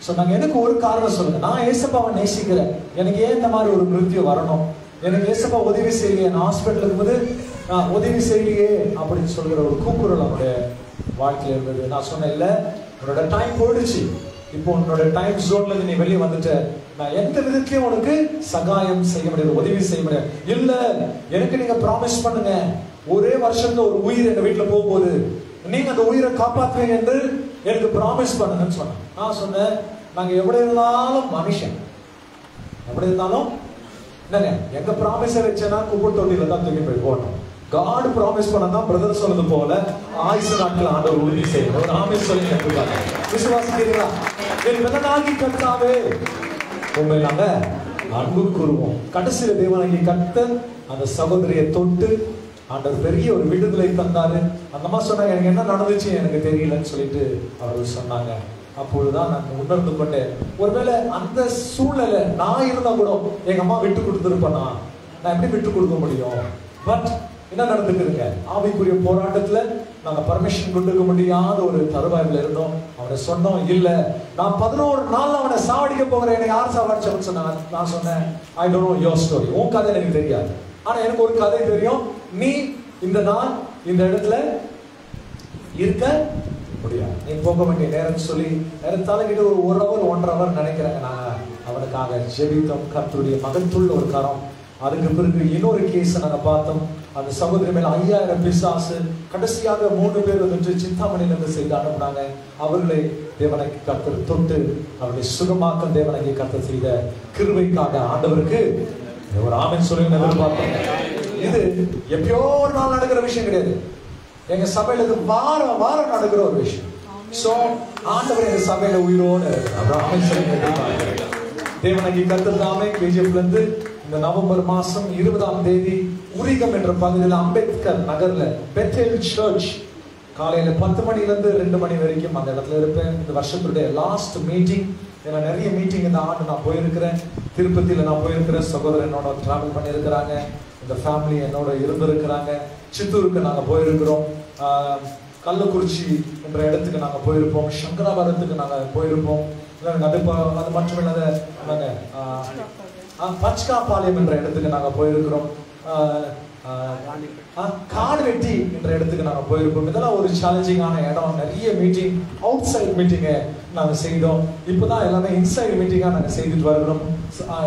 சொன்னாங்க, எனக்கு ஒரு காரணம் சொல்லுங்க, நான் ஏசப்பாவை நேசிக்கிறேன், எனக்கு ஏன் இந்த மாதிரி ஒரு மிருத்தியம் வரணும், எனக்கு ஏசப்பா உதவி செய்யலையே, நான் ஹாஸ்பிட்டல் இருக்கும்போது நான் உதவி செய்யலையே அப்படின்னு சொல்கிற ஒரு கூக்குரல் அவனுடைய வாழ்க்கையில் இருந்தது. நான் சொன்னேன், இல்லை, உன்னோட டைம் போயிடுச்சு, இப்போ உன்னோட டைம் ஜோன்ல நீ வெளியே வந்துட்ட, நான் எந்த விதத்திலையும் உனக்கு சகாயம் செய்ய முடியாது, உதவி செய்ய முடியாது. இல்ல, எனக்கு நீங்க ப்ராமிஸ் பண்ணுங்க, ஒரே வருஷத்துல ஒரு உயிர் எங்க வீட்டுல போகும்போது நீங்க அந்த உயிரை காப்பாற்றுவீங்க என்று எனக்கு ப்ராமிஸ் பண்ணுங்கன்னு சொன்னேன். நான் சொன்னேன், நாங்க எப்படி இருந்தாலும் மனுஷன், எப்படி இருந்தாலும் என்னங்க எங்க ப்ராமிஸை வச்சேன்னா குப்பை தொட்டியில தான் தூக்கி போய் போடணும். காட் ப்ராமிஸ் பண்ணதான் பிரதர் சொன்னது போல ஆயுசு நாட்கள் ஆண்டவர் உறுதி செய்யணும். ஒரு ஆமிஸ் சொல்லி கற்றுக்காங்க. விசுவாசிக்கிறீங்களா? என் பிறனாகி கர்த்தாவே உண்மை நாங்க அன்பு கூறுவோம். கடைசியில தேவனாகி கர்த்தர் அந்த சகோதரியை தொட்டு ஆண்டவர் பெரிய ஒரு விடுதலை தந்தாரு. அந்த மாதிரி சொன்னாங்க, எனக்கு என்ன நடந்துச்சு எனக்கு தெரியலன்னு சொல்லிட்டு அவர்கள் சொன்னாங்க. அப்பொழுதுதான் நான் உணர்ந்து கொண்டேன், ஒருவேளை அந்த சூழ்நிலை நான் இருந்தா கூட எங்க அம்மா விட்டு கொடுத்துருப்பேனா, நான் எப்படி விட்டு கொடுக்க முடியும்? பட் என்ன நடந்துக்குதுங்க, ஆவிக்குரிய போராட்டத்துல நாங்க பர்மிஷன் கொடுக்க முடியாத ஒரு தருவாயில இருந்தோம். அவனை சொன்னோம், இல்ல நான் 11 நாள் அவனை சாவடிக்க போகிறேன், எனக்கு யார் சாவடிச்சவன்னு சொன்னாங்க. நான் சொன்னேன், I don't know your story, உன் கதை எனக்கு தெரியாது, ஆனா எனக்கு ஒரு கதை தெரியும். நீ இந்த நாள் இந்த இடத்துல இருக்க முடியாது, நீ போக வேண்டிய நேரம் சொல்லி நேரத்தால கிட்ட ஒரு 1 hour 1.5 hour நினைக்கிறேன். நான் அவனுக்காக ஜெபித்தோம். கர்த்தருடைய மகத்துள்ள ஒரு கரம். அதுக்கு பிறகு இன்னொரு கேஸ் நாங்க பார்த்தோம். அந்த சகோதரி மேல 5000 பிசாசு. கடைசியாக 3 பேர் வந்து சிந்தாமணியிலிருந்து செய்து அனுப்புனாங்க. அவர்களை தேவனுக்கு கர்த்தர் தொட்டு அவர்களை சுகமாக்க தேவனுக்கு கர்த்தர் செய்த கிருபைக்காக ஆண்டவருக்கு ஒரு ஆமென் சொல்லி எதிர்பார்த்தோம். இது எப்பயோ ஒரு நாள் நடக்கிற விஷயம் கிடையாது. எங்க சபையில இது வாரம் வாரம் நடக்கிற ஒரு விஷயம். சோ ஆண்டவர் எங்க சபையில உயிரோடு ஆமென் சொல்லி எதிர்பார்க்கிறேன். தேவனுக்கு கர்த்தர் தாமே கேஜிஎஃப்ல இருந்து இந்த நவம்பர் மாசம் 20ஆம் தேதி உரிகம் என்ற பகுதியில் அம்பேத்கர் நகர்ல பெத்தேல் சர்ச் காலையில 10 மணிலிருந்து 2 மணி வரைக்கும் அந்த இடத்துல இருப்பேன். இந்த வருஷத்துடைய லாஸ்ட் மீட்டிங். ஏன்னா நிறைய மீட்டிங் இந்த ஆண்டு நான் போயிருக்கிறேன். திருப்பதியில நான் போயிருக்கிறேன். சகோதரன் என்னோட டிராவல் பண்ணியிருக்கிறாங்க. இந்த ஃபேமிலி என்னோட இருந்திருக்கிறாங்க. சித்தூருக்கு நாங்க போயிருக்கிறோம். கள்ளக்குறிச்சி என்ற இடத்துக்கு நாங்க போயிருப்போம். சங்கராபுரத்துக்கு நாங்க போயிருப்போம். அது மட்டும் இல்லாத நாங்க பச்காபாளையம் என்ற இடத்துக்கு நாங்க போயிருக்கிறோம். காடுவெட்டி என்ற இடத்துக்கு நாங்க போயிருப்போம். இதெல்லாம் ஒரு சேலஞ்சிங்கான இடம். நிறைய மீட்டிங், அவுட் சைட் மீட்டிங்கை நாங்க செய்தோம். இப்போதான் எல்லாமே இன்சைட் மீட்டிங்கா நாங்க செய்துட்டு வருகிறோம்.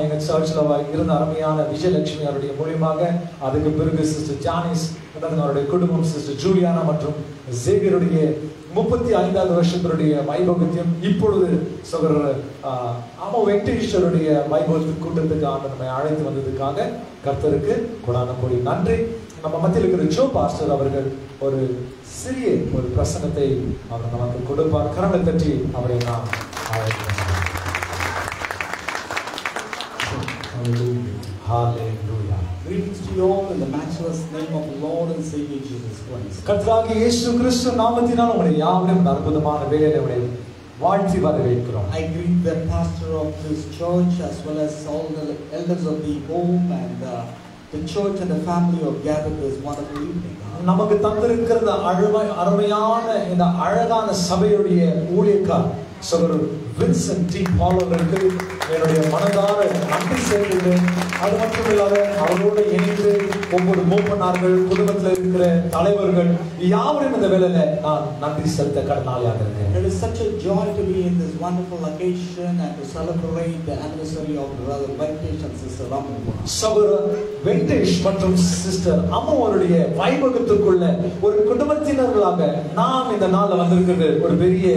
எங்க சர்ச்ல இருந்த அருமையான விஜயலட்சுமி அவருடைய மூலியமாக, அதுக்கு பிறகு சிஸ்டர் ஜானிஸ் அவருடைய குடும்பம், சிஸ்டர் ஜூலியானா மற்றும் ஜேவியருடைய 35வது வருஷத்தினுடைய வைபவத்தையும் இப்பொழுது சகோதரர் அம்மா வெங்கடேஸ்வருடைய வைபவத்துக்கு கூட்டத்துக்கு ஆண்டு நம்மை அழைத்து வந்ததுக்காக கர்த்தருக்கு கொடான கோடி நன்றி. நம்ம மத்தியில் இருக்கிற ஜோ பாஸ்டர் அவர்கள் ஒரு சிறிய ஒரு பிரசங்கத்தை அவர் நமக்கு கொடுப்பார். கரங்களை தட்டி அவரை நாம் அழைக்கிறோம். Hallelujah. Greetings to you all in the matchless name of the Lord and Savior Jesus Christ. கர்த்தராகிய இயேசு கிறிஸ்து நாமத்தினால் உங்களை யாவரையும் அற்புதமான வேளையிலே உங்களை வாழ்த்தி வரவேற்கிறோம். I greet the pastor of this church as well as all the elders of the home and the church and the family who have gathered this wonderful evening. நமக்கு தந்திருக்கிற அருமையான இந்த அழகான சபையுடைய ஊழியக்கார் சகோதரர் வின்சென்ட் டி பால் அவர்களுக்கு என்னுடைய மனதார நன்றி செலுத்துகிறேன். அது மட்டும் இல்லாத அவரோடு இணைந்து ஒவ்வொரு மூப்பனார்கள், குடும்பத்தில் இருக்கிற தலைவர்கள் யாவரையும் இந்த வேளையில நான் நன்றி செலுத்த கடனாளியாக இருக்கேன். It is such a joy to be in this wonderful occasion and to celebrate the anniversary of Brother Venkatesh and Sister Ramu. சகோதரர் வெங்கடேஷ் மற்றும் சிஸ்டர் அம்மு அவருடைய வைபவத்துக்குள்ள ஒரு குடும்பத்தினர்களாக நாம் இந்த நாள்ல வந்திருக்கிறது ஒரு பெரிய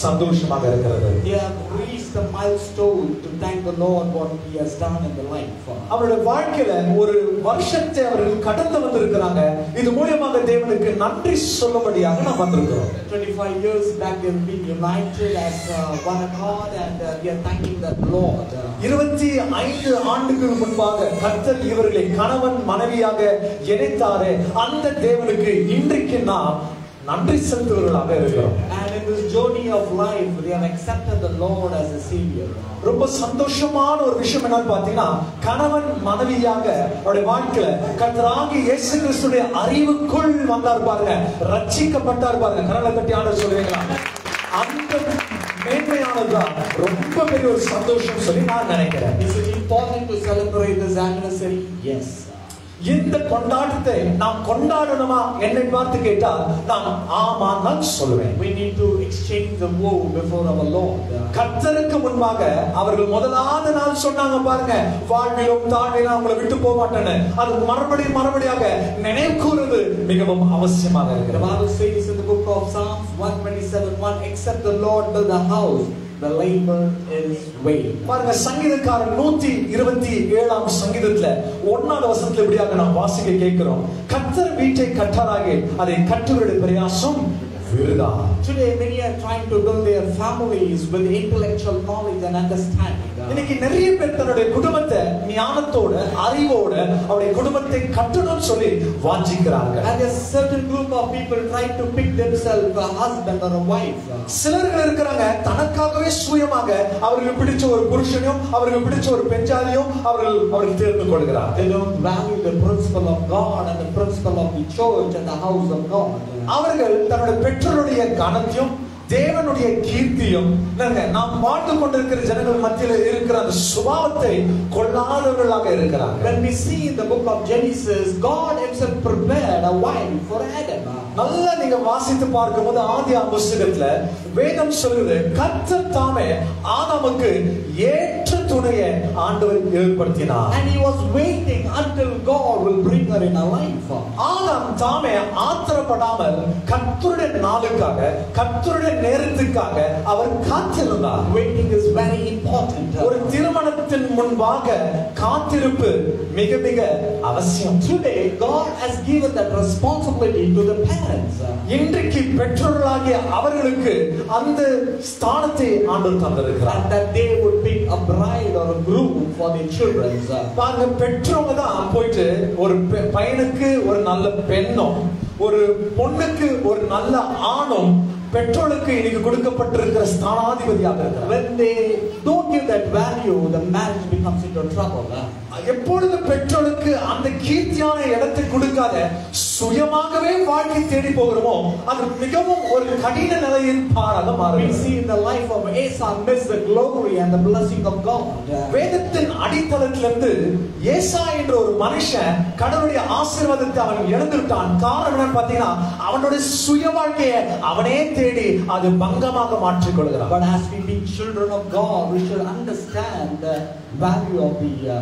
சந்தோஷமாக இருக்கிறது. They have reached the milestone to thank the Lord what He has done in the life. அவருடைய வாழ்க்கையில ஒரு வருஷத்தை அவர்கள் கடந்து வந்திருக்கிறாங்க. இது மூலமாக தேவனுக்கு நன்றி சொல்லும்படியாக நாம் வந்திருக்கிறோம். 25 years back they have been united as one accord and we are thanking the Lord. 25 ஆண்டுகளுக்கு முன்பாக கர்த்தர் இவர்களை கணவன் மனைவியாக இணைத்தாரே, அந்த தேவனுக்கு இன்றைக்கு நாம் நன்றி செலுத்துவர்களாக இருக்கிறோம். And in this journey of life they have accepted the Lord as a Savior. ரொம்ப சந்தோஷமான ஒரு விஷயம் என்னன்னு பாத்தீங்கன்னா, கணவன் மனைவியாக அவருடைய வாழ்க்கையில கர்த்தராகிய இயேசு கிறிஸ்துவின் அறிவுக்குள் வந்தார் பாருங்க, ரட்சிக்கப்பட்டார் பாருங்க. கரங்களை தட்டி ஆண்டவர் சொல்லுவீங்களா? அந்த மேன்மையானதுதான் ரொம்ப பெரிய ஒரு சந்தோஷம் சொல்லி நான் நினைக்கிறேன். Is it important to celebrate this anniversary? Yes. இந்த கொண்டாட்டத்தை நாம் கொண்டாடணுமா என்னை பார்த்து கேட்டால் நான் ஆமாம் நான் சொல்லுவேன். We need to exchange the vow before our Lord. கர்த்தருக்கு முன்பாக அவர்கள் முதலாவது நாள் சொன்னாங்க பாருங்க, வாழ்விலும் தாழ்விலும் அவங்களை விட்டு போக மாட்டேன்னு. அது மறுபடியாக நினைவு கூறுவது மிகவும் அவசியமாக The இருக்கிறது. Bible says in the book of Psalms 127:1, except the Lord build a house, the labor is vain. பாருங்க, சங்கீதக்காரர் 127ஆம் சங்கீதத்துல 1வது வசனத்துல இப்படியாக நாம் வாசிக்க கேட்கிறோம், கர்த்தர் வீட்டை கட்டாராக அதை கட்டுவருடைய பிரயாசம் விருதா. Today many are trying to build their families with intellectual knowledge and understanding. இன்னைக்கு நிறைய பேர் தன்னுடைய குடும்பத்தை ஞானத்தோட அறிவோட அவருடைய குடும்பத்தை கட்டணும்னு சொல்லி வாஞ்சிக்கிறார்கள். And a certain group of people try to pick themselves a husband or a wife. சிலர்கள் இருக்கிறாங்க தனக்காகவே சுயமாக அவர்களுக்கு பிடிச்ச ஒரு புருஷனையும் அவர்களுக்கு பிடிச்ச ஒரு பெஞ்சாலியும் அவர்கள் தேர்ந்து கொள்கிறார்கள். They don't value the principle of God and the principle of the church and the house of God. அவர்கள் தன்னுடைய பெற்றோருடைய கனத்தையும் தேவனுடைய கீர்த்தியும் நாம் வாழ்ந்து கொண்டிருக்கிற ஜனங்கள் மத்தியில் இருக்கிற அந்த சுபாவத்தை கொள்ளாதவர்களாக இருக்கிறார்கள். When we see in the book of Genesis, God himself prepared a wife for Adam. நல்லா நீங்க வாசித்து பார்க்கும்போது ஆதியாகம புத்தகத்துல வேதம் சொல்லுது, கர்த்தர் தாமே ஆதாமுக்கு ஏற்ற துணையை ஆண்டவர் ஏற்படுத்தினார். And he was waiting until God will bring her in a life. ஆதாம் தாமே ஆத்திரப்படாமல் கர்த்தருடைய நாளுக்காக கர்த்தருடைய நேரத்துக்காக அவர் காத்திருந்தார். Waiting is very important. ஒரு திருமணத்தின் முன்பாக காத்திருப்பு மிக மிக அவசியம். Today God has given that responsibility to the parents. இன்றைக்கு பெற்றோர்களாகிய அவர்களுக்கு அந்த ஸ்தானத்தை ஆண்டவர் தந்திருக்கிறார். And that they would pick a bride or a groom for their children. பாருங்க, பெற்றவங்க தான் போயிட்டு ஒரு பையனுக்கு ஒரு நல்ல பெண்ணும் ஒரு பொண்ணுக்கு ஒரு நல்ல ஆணும் பெற்றோருக்கு இன்னைக்கு கொடுக்கப்பட்டிருக்கிற ஸ்தானாதிபதியாக இருக்கிறார். When they don't give that value, the marriage becomes into trouble. எப்பொழுது பெற்றோருக்கு அந்த கீர்த்தியான இடத்தை கொடுக்காத சுயமாகவே வாழ்க்கை தேடி போகிறோமோ அது மிகவும் ஒரு கடின நிலையின் பாராக மாறும். We see in the life of Esau miss the glory and the blessing of God. வேதத்தின் அடித்தளத்திலிருந்து ஏசா என்ற ஒரு மனுஷன் கடவுளுடைய ஆசீர்வாதத்தை அவன் இழந்துட்டான். காரணம் என்னன்னு பாத்தீங்கன்னா அவனுடைய சுய வாழ்க்கையை அவனே தேடி அது பங்கமாக மாற்றிக் கொள்கிறான். But as we be children of God, we should understand the value of the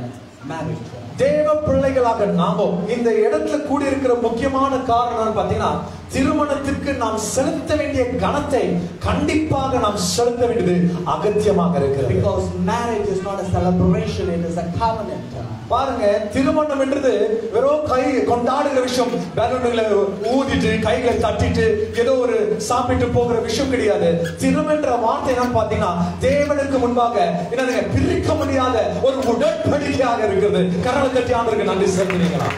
marriage. தேவ பிள்ளைகளாக நாமும் இந்த இடத்துல கூடியிருக்கிற முக்கியமான காரணம் பாத்தீங்கன்னா திருமணத்திற்கு நாம் செலுத்த வேண்டிய கனத்தை கண்டிப்பாக நாம் செலுத்த வேண்டியது அகத்தியமாக இருக்கிறது. Because marriage is not a celebration, it is a covenant. பாருங்க, திருமணம் என்றது வெறும் கை கொண்டாடுகிற விஷயம், பேலூன்களை ஊதிட்டு கைகளை தட்டிட்டு ஏதோ ஒரு சாப்பிட்டு போகிற விஷயம் கிடையாது. திருமணம் என்ற வார்த்தை என்னன்னு பாத்தீங்கன்னா தேவனுக்கு முன்பாக என்னதுங்க பிரிக்க முடியாத ஒரு உடன்படிக்கையாக இருக்கிறது. கரங்களை கட்டி ஆண்டவருக்கு நன்றி செலுத்துறீங்களா?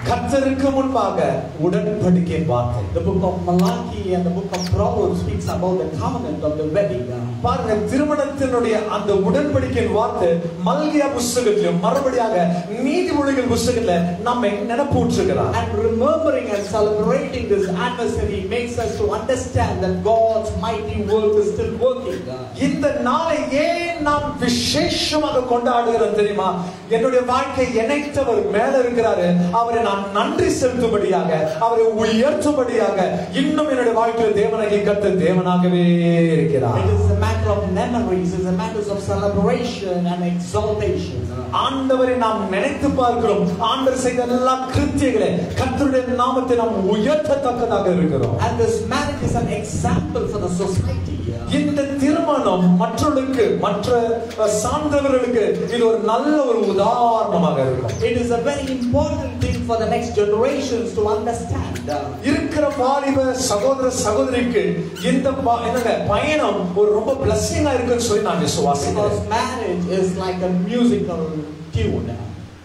கர்த்தருக்கு முன்பாக உடன்படிக்கை வார்த்தை. The book of Malachi and the book of Proverbs speaks about the covenant of the wedding. பாருங்க, திருமணத்தினுடைய அந்த உடன்படிக்கையின் வார்த்தை மல்கியா புத்தகத்திலும் மறுபடியாக நீதிமொழிகள் புத்தகத்துல நம்மை நினைப்பூட்டுகிறார். And remembering and celebrating this anniversary makes us to understand that God's mighty work is still working. இந்த நாளை ஏன் நாம் விசேஷமாக கொண்டாடுகிறோம் தெரியுமா? என்னுடைய வாழ்க்கை இணைத்தவர் மேல இருக்கிறாரு, அவரை நான் நன்றி செலுத்தும்படியாக அவரை உயர்த்தும்படியாக இன்னும் என்னுடைய வாழ்க்கையில் தேவனாகிய கர்த்தர் தேவனாகவே இருக்கிறார். It is a matter of memories, it is a matter of celebration and exaltation. ஆண்டவரை நாம் நினைத்து பார்க்கிறோம். ஆண்டவர் செய்த எல்லா கிருத்தியங்களை கர்த்தருடைய நாமத்தை நாம் உயர்த்தத்தக்கதாக இருக்கிறோம். And this marriage is an example for the society. இந்த திருமணம் மற்றவர்களுக்கு மற்ற சார்ந்தவர்களுக்கு இது ஒரு நல்ல ஒரு உதாரணமாக இருக்கும். It is a very important thing for the next generations to understand. இருக்கிற வாலிப சகோதர சகோதரிக்கு இந்த பயணம் ஒரு ரொம்ப பிளஸிங்கா இருக்குன்னு சொல்லி நான் விசுவாசிக்கிறேன். Because marriage is like a musical tune.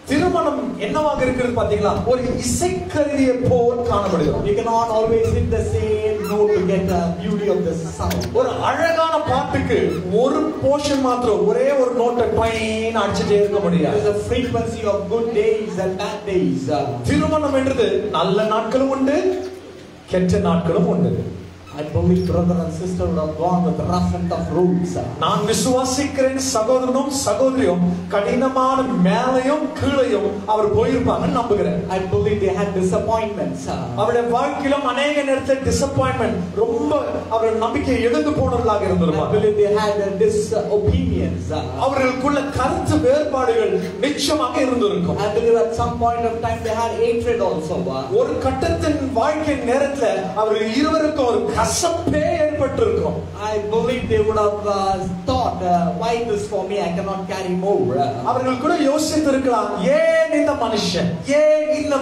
திருமணம் என்னவாக இருக்கிறது பாத்தீங்களா? ஒரு இசைக்கருவியை போல் காணப்படுகிறது. You cannot always hit the same note to get the beauty of the sound. ஒரு அழகான பாட்டுக்கு ஒரு போர்ஷன் மாத்திரம் ஒரே ஒரு நோட்டை ட்வைன் அடிச்சிட்டே இருக்க முடியாது. There is a frequency of good days and bad days. திருமணம் என்றது நல்ல நாட்களும் உண்டு, கெட்ட நாட்களும் உண்டு. I believe brother and sister would have gone with rough and tough roads. நான் விசுவாசிக்கிறேன் சகோதரனும் சகோதரியும் கடினமான மேலையும் கீழையும் அவர் போயிருப்பாங்கன்னு நம்புகிறேன். I believe they had disappointments. அவருடைய வாழ்க்கையிலும் அநேக நேரத்தில் disappointment ரொம்ப அவர் நம்பிக்கை இழந்து போனவர்களாக இருந்திருப்பாங்க. I believe they had disopinions. அவர்களுக்குள்ள கருத்து வேறுபாடுகள் நிச்சயமாக இருந்திருக்கும். I believe at some point of time they had hatred also. ஒரு கட்டத்தின் வாழ்க்கை நேரத்துல அவர்கள் இருவருக்கும் ஒரு கசப்பே ஏற்பட்டிருக்கும். I believe they would have thought, why this for me, I cannot carry more. அவர்கள் கூட யோசித்திருக்கலாம், ஏன் இந்த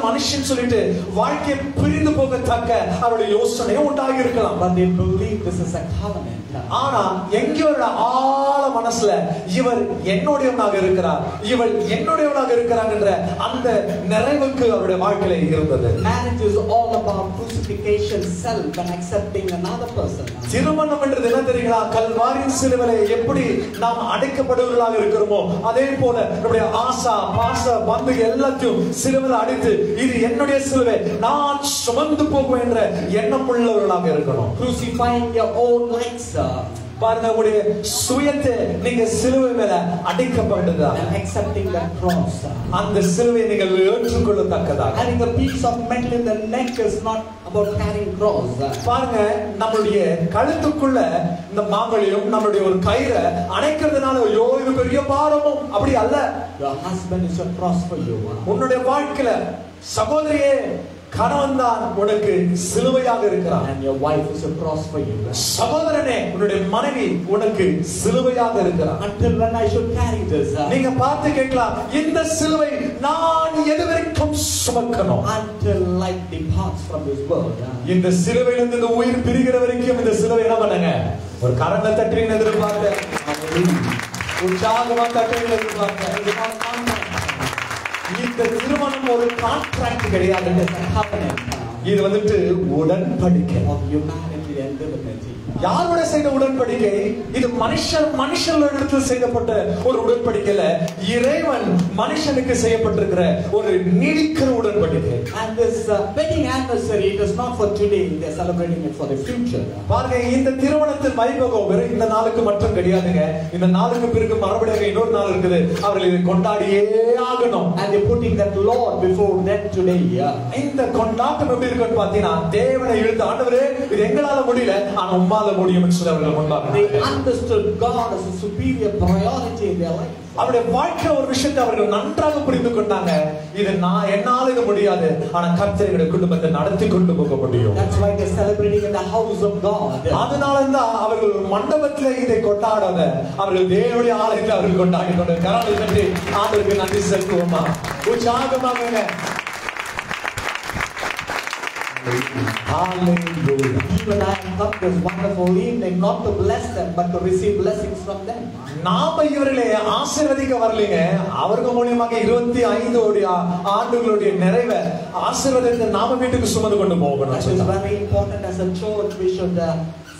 மனுஷன் சொல்லிட்டு வாழ்க்கை பிரிந்து போகத்தக்க அவருடைய யோசனை உண்டாகி இருக்கலாம். But they believe this is a covenant. ஆனா எங்கேயோ ஆழ மனசுல இவர் என்னுடையவனாக இருக்கிறார், இவள் என்னுடையவனாக இருக்கிறார் என்ற அந்த நிறைவுக்கு அவருடைய வாழ்க்கையில இருந்தது. Marriage is all about crucifixion, self, and accepting another person. திருமணம் என்றது என்ன தெரியுங்களா? கல்வாரியின் சிலுவையிலே எப்படி நாம் அடைக்கப்படுவர்களாக இருக்கிறோமோ அதே போல நம்முடைய ஆசா பாச பந்து எல்லாத்தையும் சிலுவையில் அடைத்து இது என்னுடைய சிலுவை, நான் சுமந்து போகுவேன் என்ற எண்ணம் உள்ளவர்களாக இருக்கணும். Crucifying your own life, பாருங்க, உங்களுடைய சுயத்தை நீங்க சிலுவை மேல அடைக்கப்பட்டதா, and accepting that cross. அந்த சிலுவையை நீங்கள் ஏற்றுக்கொள்ளத்தக்கதாக. Having a piece of metal in the neck is not about carrying cross. பாருங்க, நம்மளுடைய கழுத்துக்குள்ள இந்த மாங்கல்யம் நம்மளுடைய ஒரு கயிறை அணைக்கிறதுனால ஐயோ இது பெரிய பாரமும் அப்படி அல்ல. Your husband is a cross for you. உன்னுடைய வாழ்க்கையில சகோதரியே கணவன் தான் உனக்கு சிலுவையாக இருக்கிறார். And your wife is a cross for you. சகோதரனே, உன்னுடைய மனைவி உனக்கு சிலுவையாக இருக்கிறார். Until when I should carry this? நீங்க பார்த்து கேட்கலாம், இந்த சிலுவை நான் எதுவரைக்கும் சுமக்கணும்? Until life departs from this world. இந்த சிலுவையிலிருந்து இந்த உயிர் பிரிகிற வரைக்கும் இந்த சிலுவை என்ன பண்ணுங்க? ஒரு கரங்களை தட்டின்னு எதிர்பார்க்க, உற்சாகமா தட்டின்னு எதிர்பார்க்க. இந்த திருமணம் ஒரு கான்ட்ராக்ட் கிடையாது, இது வந்துட்டு உடன்படிக்கை. யாரோட செய்த உடன்படிக்கை? இது மனுஷனிடத்தில் செய்யப்பட்ட ஒரு உடன்படிக்கையில இறைவன் மனுஷனுக்கு செய்யப்பட்டிருக்கிற ஒரு நீடிக்கிற உடன்படிக்கை. And this wedding anniversary it is not for today, they are celebrating it for the future. பாருங்க, இந்த திருமணத்தின் வைபவம் வெறும் இந்த நாளுக்கு மட்டும் கிடையாதுங்க. இந்த நாளுக்கு பிறகு மறுபடியும் இன்னொரு நாள் இருக்குது, அவர்கள் இதை கொண்டாடியே ஆகணும். And they putting that Lord before that today. இந்த கொண்டாட்டம் எப்படி இருக்குன்னு பாத்தீங்கன்னா, தேவனை இழுத்து ஆண்டவரே இது எங்களால முடியல ஆனா உம்மால முடியும்னு சொல்லி அவர்கள் கொண்டாடுறாங்க. They understood God as a superior priority in their life. அவருடைய வாழ்க்கை ஒரு விஷயத்தை அவர்கள் நன்றாக புரிந்து கொண்டாங்க. இது என்னால இது முடியாது, ஆனா கர்த்தருடைய குடும்பத்தை நடத்தி கொண்டு போக முடியும். That's why they are celebrating in the house of God. அதனாலதான் அவர்கள் மண்டபத்திலே இதை கொண்டாடாத, அவர்கள் தேவனுடைய ஆலயத்தில் அவர்கள் கொண்டாடி கொண்டு கரங்களை தட்டி ஆண்டவருக்கு நன்றி செலுத்துவோமா? உற்சாகமாக Hallelujah. Even I have come this wonderful evening not to bless them but to receive blessings from them. நாம இவர்களை ஆசீர்வதிக்க வரலீங்க, அவர்கள் மூலமாக 25 ஆண்டுகளுடைய நிறைவை ஆசீர்வாதத்தை நாம வீட்டுக்கு சுமந்து கொண்டு போகணும். That is very important. As a church we should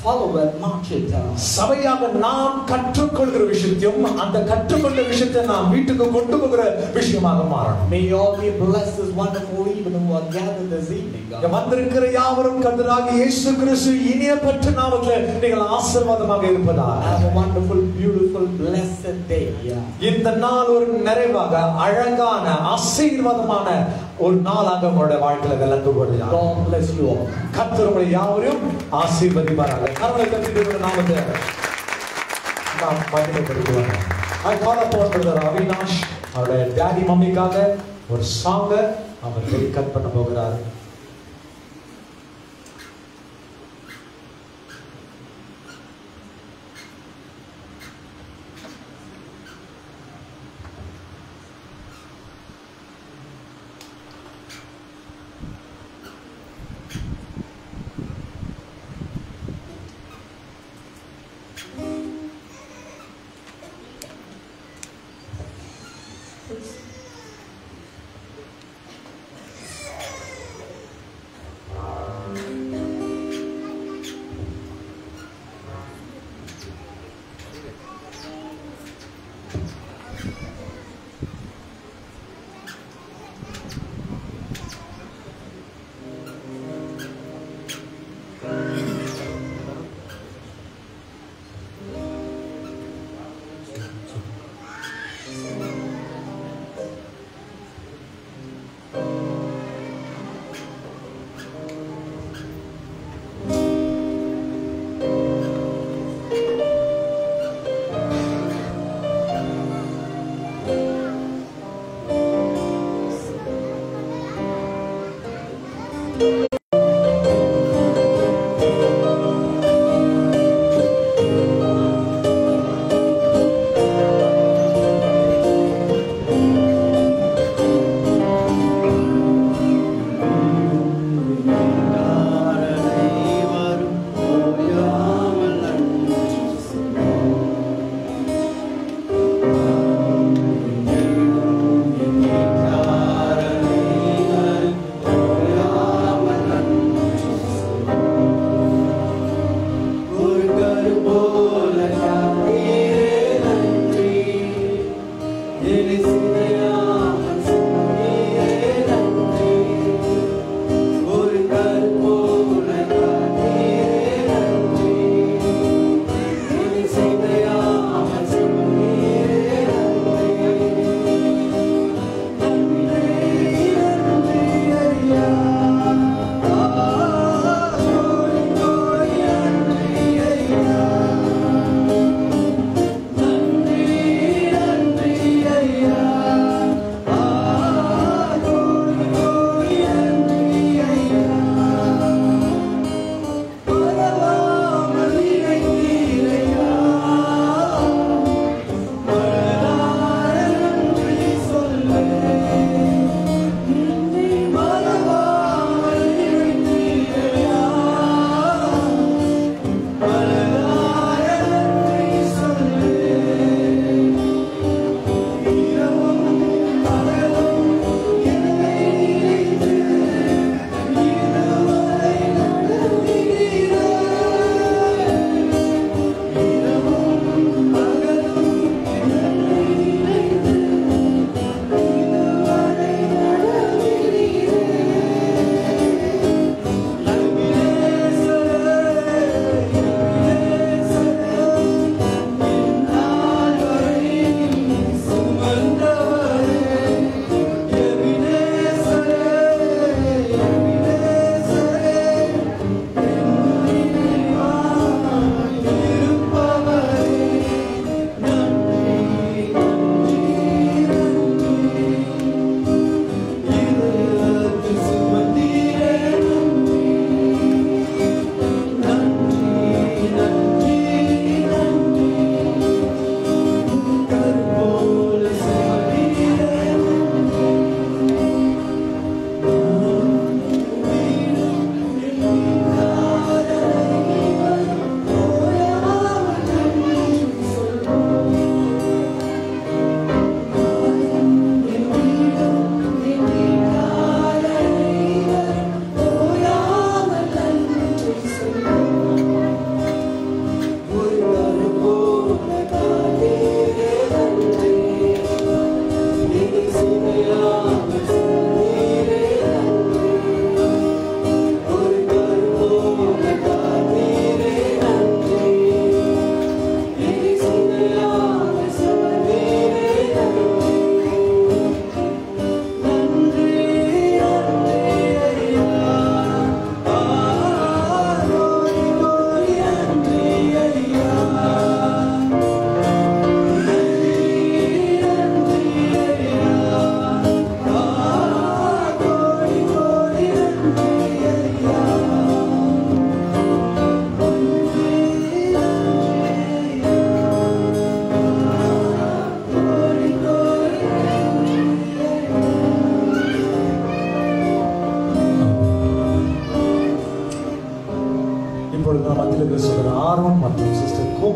follow and march it. சபையாக நாம் கற்றுக்கொள்கிற விஷயத்தையும் அந்த கற்றுக்கொண்ட விஷயத்தை நாம் வீட்டுக்கு கொண்டு போகிற விஷயமாக மாறணும். May you all be blessed this wonderful evening who are gathered this evening. வந்திருக்கிற யாவரும் கர்த்தராகிய இயேசு கிறிஸ்து இனிய பெற்ற நாமத்தில் நீங்கள் ஆசீர்வாதமாக இருப்பதாக. Have a wonderful, beautiful, blessed day. இந்த நாள் ஒரு நிறைவாக அழகான ஆசீர்வாதமான ஒரு நாளாக உங்களுடைய வாழ்க்கையில விளங்கு போடுங்க. God bless you all. கர்த்தர் உங்களை யாவரையும் ஆசீர்வதிப்பாராக. கர்த்தருடைய கர்த்தருடைய நாமத்தை நாம் மகிமைப்படுத்துவாங்க. I call upon brother Avinash, அவருடைய டாடி மம்மிக்காக ஒரு சாங்க அவர் டெடிகேட் பண்ண போகிறார்.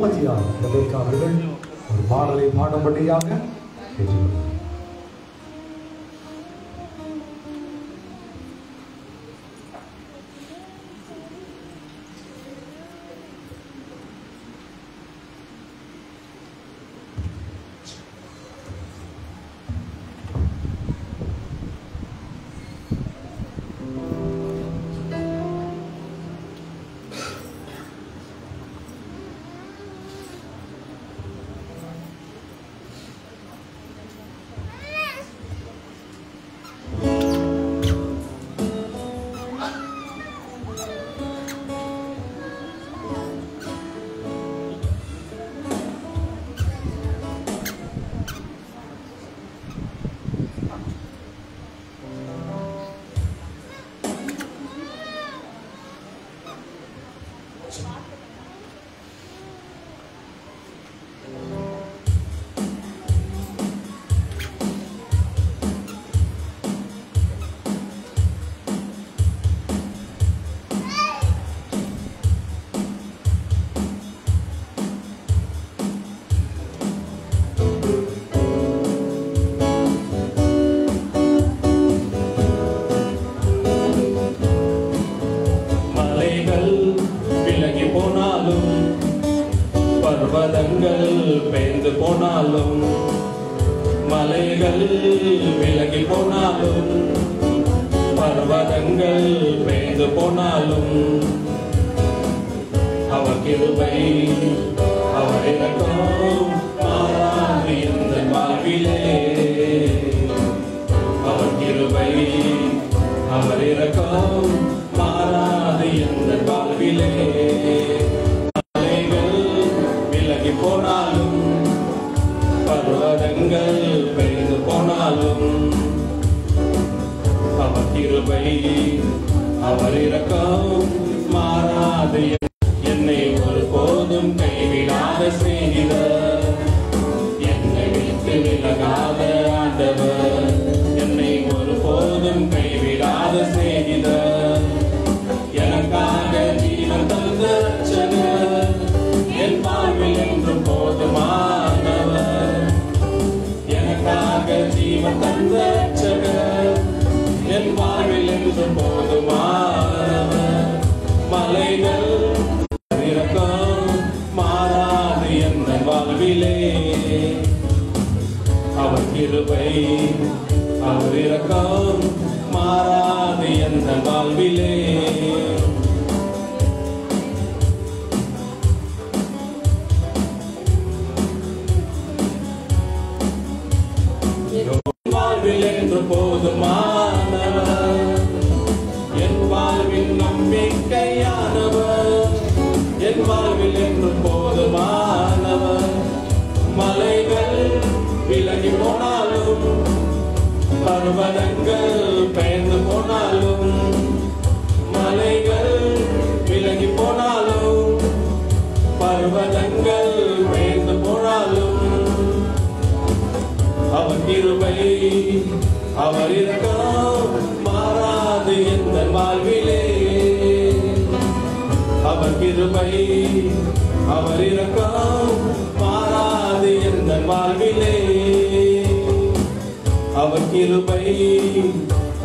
கோமதியார் ரெபேக்கா அவர்கள் ஒரு பாடலை பாடும்படியாக கேட்டுக்கொள்கிறேன். பர்வதங்கள் பெயர்ந்து போனாலும் மலைகள் விலகி போனாலும் பர்வதங்கள் பெயர்ந்து போனாலும் அவர் கிருபை அவர் இரக்கம் மாறாது இந்த வாழ்விலே அவர் கிருபை அவர் இரக்கம் மாறாது இந்த வாழ்விலே போனாலும் பர்வதங்கள் பெயர்ந்து போனாலும் அவர் கிருபை அவர் இரக்கம் மாறாது என்னை ஒருபோதும் கைவிடாத செய்கிறார் என்னை விட்டு விலகாத ஆண்டவர் என்னை ஒருபோதும் கைவிடாத செய்கிறார் எனக்காக ஜீவன் தந்த ரட்சகர் என் வாழ்வில் என்றும் போதுமானவர் எனக்காக ஜீவன் தந்த ரட்சகர் என் வாழ்வில் என்றும் போதுமானவர் மலைகள் இரக்கம் மாறாது என்ற வாழ்விலே அவர் கிருபை அவர் இரக்கம் மாறாது என்ற வாழ்விலே வாழ்வில் என்று போதுமானவர் என் வாழ்வின் நம்பிக்கையானவர் என் வாழ்வில் என்று போதுமானவர் மலைகள் விலகி போனாலும் பர்வதங்கள் பெயர்ந்து போனாலும் மலைகள் விலகி போனாலும் பர்வதங்கள் பெயர்ந்து போனாலும் அவர் கிருபை அவர் இரக்கம் மாறாது எந்த வாழ்விலே அவர் கிருபை அவர் இரக்கம் மாறாது எந்த வாழ்விலே அவர் கிருபை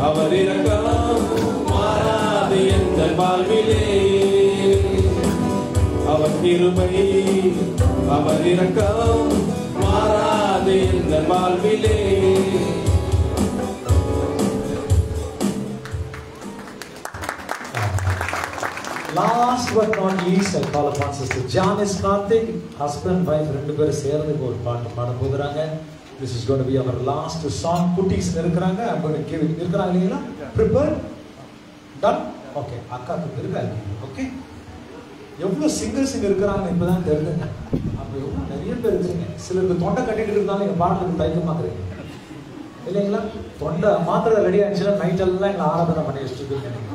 அவர் இரக்கம் மாறாது எந்த வாழ்விலே அவர் கிருபை அவர் இரக்கம் மாறாது எந்த வாழ்விலே Last but not least, I'll call upon Sister Janice Karthik, husband, wife, ரெண்டு பேரும் சேர்ந்து ஒரு பாட்டு பாட போகிறாங்க. This is going to be our last song. குட்டீஸ் இருக்கிறாங்க. I'm going to give it. இருக்கிறாங்க இல்லைங்களா? Prepared? Done? Okay. அக்காக்கு இருக்காங்க. Okay. எவ்வளவு சிங்கர்ஸ் இங்க இருக்கிறாங்க இப்பதான் தெரியுதுங்க. அப்ப எவ்வளவு நிறைய பேர் இருக்கீங்க. சிலருக்கு தொண்டை கட்டிட்டு இருந்தாலும் எங்க பாட்டுக்கு தயக்கமா இருக்கிறீங்க. இல்லைங்களா? தொண்டை மாத்திரை ரெடி ஆயிடுச்சுன்னா நைட் எல்லாம் எங்களை ஆராதனை பண்ணி வச்சுட்டு இருக்கீங்க.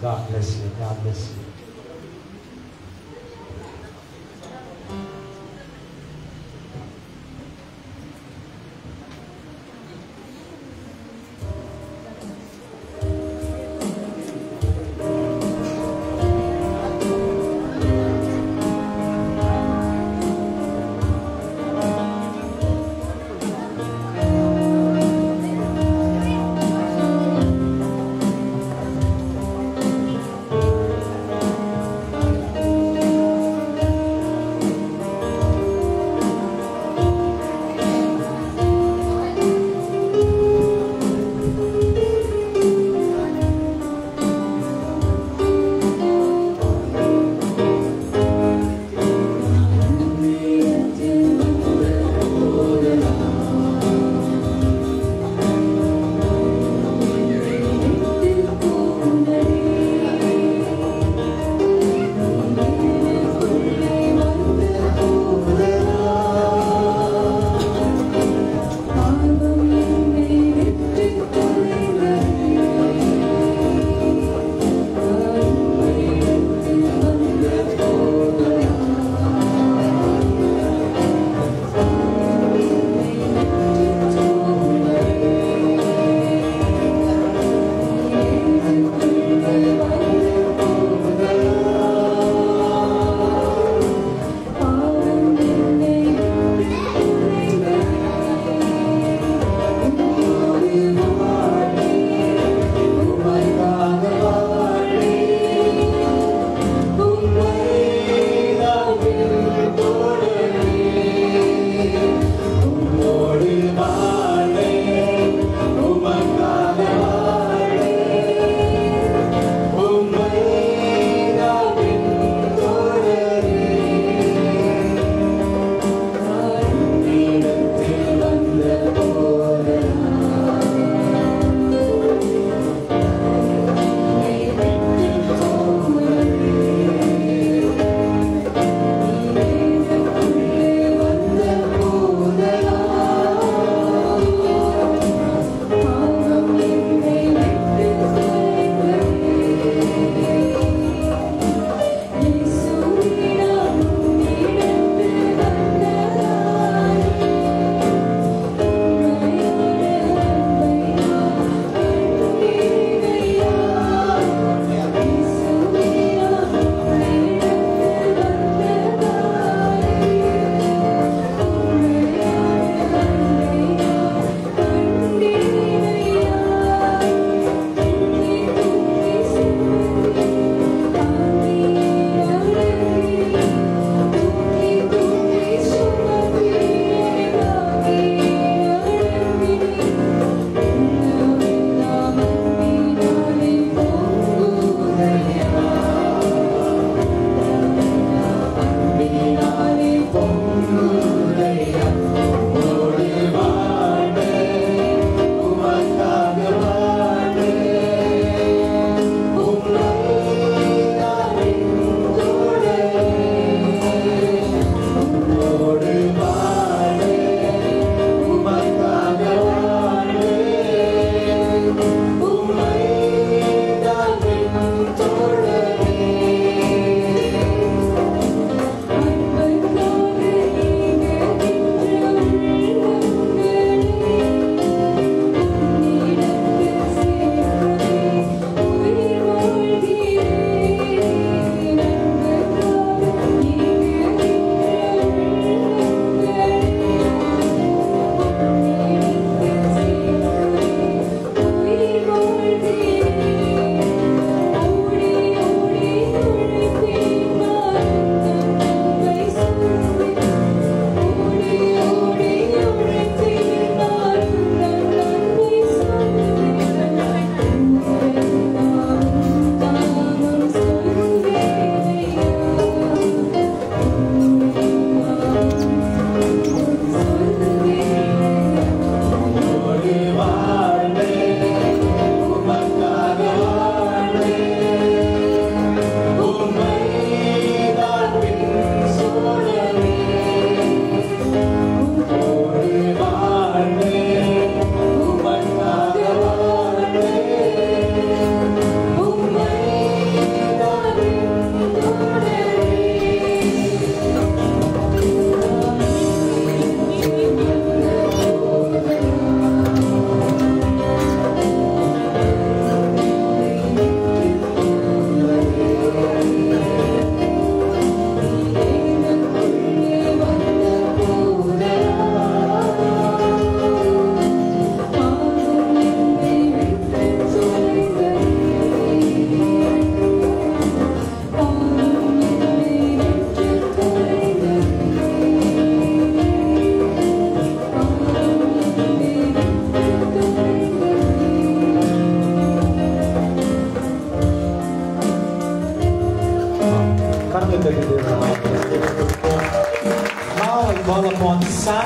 God bless you. God bless you.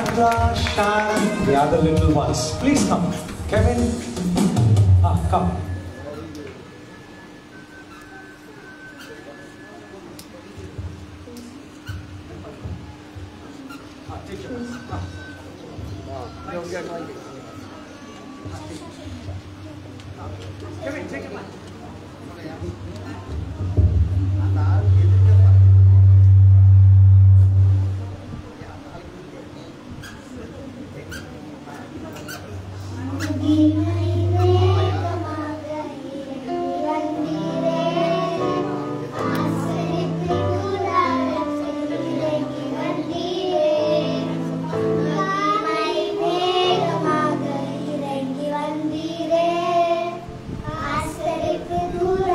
Sandra, Sharon, the other little ones. Please come. Kevin, come. Kevin, take it back. ஆசரிப்பு தூர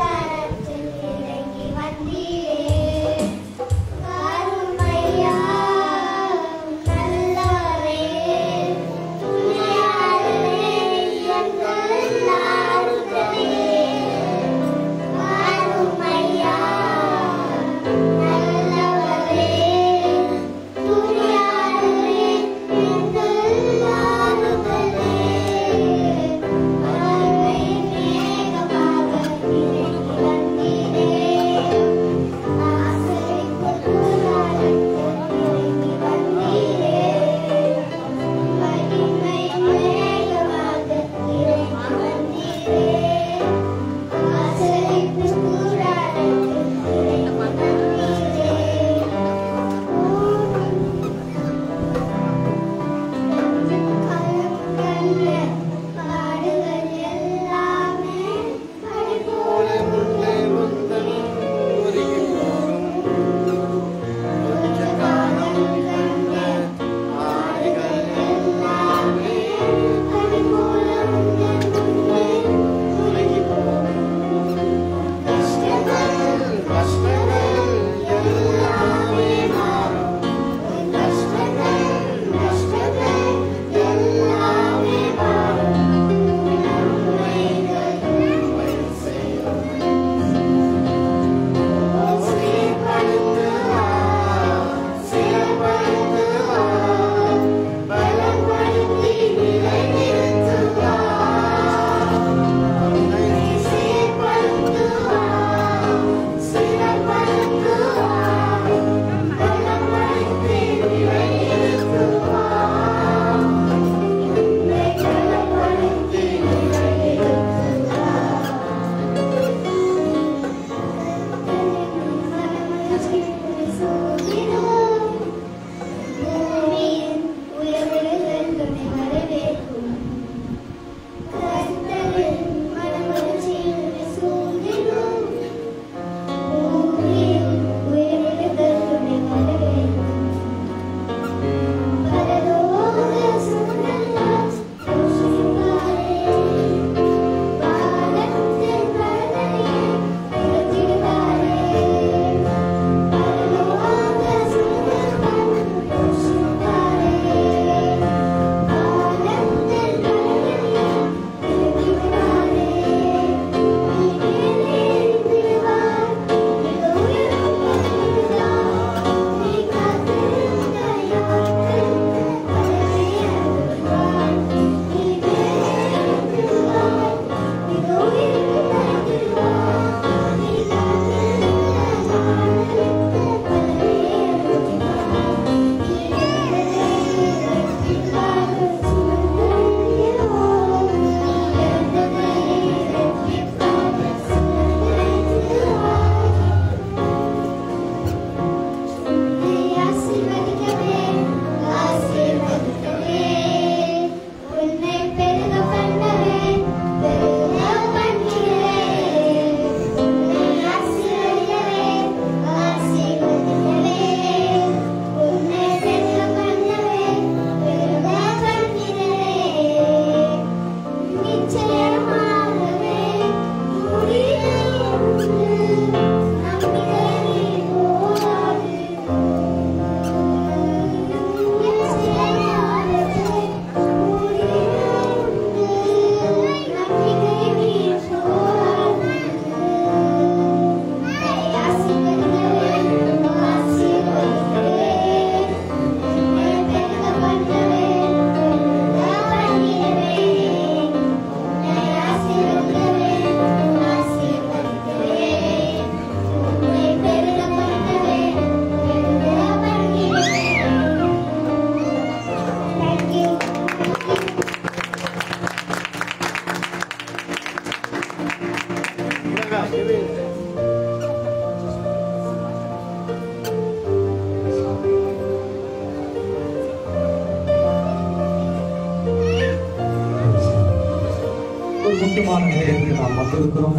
ஒரு முக்கியமான நேரத்துக்கு நாம் வந்திருக்கிறோம்.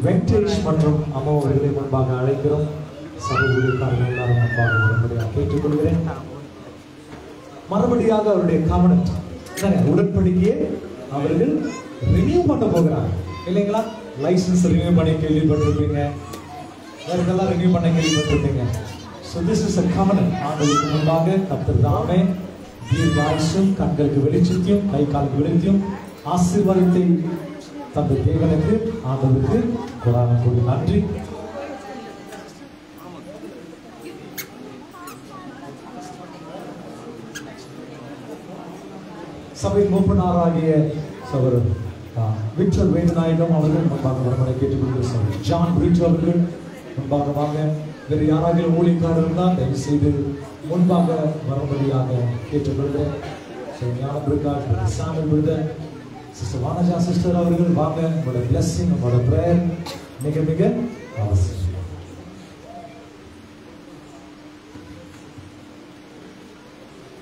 வெங்கடேஷ் மற்றும் அம்மா அவர்களை முன்பாக அழைக்கிறோம். சகோதரர்கள் எல்லாரும் முன்பாக வரும்படியாக கேட்டுக்கொள்கிறேன். மறுபடியாக அவருடைய கவனம் உடன்படிக்கையை அவர்கள் ரினியூ பண்ண போகிறாங்க இல்லைங்களா? லைசன்ஸ் ரினியூ பண்ணி கேள்விப்பட்டிருப்பீங்க, வேறதெல்லாம் ரினியூ பண்ண கேள்விப்பட்டிருப்பீங்க. So this is a covenant. ஆண்டவருக்கு முன்பாக கர்த்தர் தாமே தீர்காயுசும் கண்களுக்கு வெளிச்சத்தையும் கை காலுக்கு வெளிச்சத்தையும் ஆசீர்வாதத்தை தந்த தேவனுக்கு ஆண்டவருக்கு கொடான கொடி நன்றி. சபை மூப்பனாராகிய சகோதரர் விக்டர் வேதநாயகம் அவர்கள் முன்பாக வருவதை கேட்டுக்கொண்டு ஜான் பிரிட்ஜ் அவர்கள் முன்பாக வாங்க. வேறு யாராக ஊழியக்காரர்கள் தான் தயவு செய்து முன்பாக வரும்படியாக கேட்டுக்கொள்கிறேன். ஞான பிரகாஷ் சாமில் பிரதர் சிஸ்டர் வானஜா சிஸ்டர் அவர்கள் வாங்க. உங்களோட பிளஸிங் உங்களோட பிரேயர் மிக மிக அவசியம்.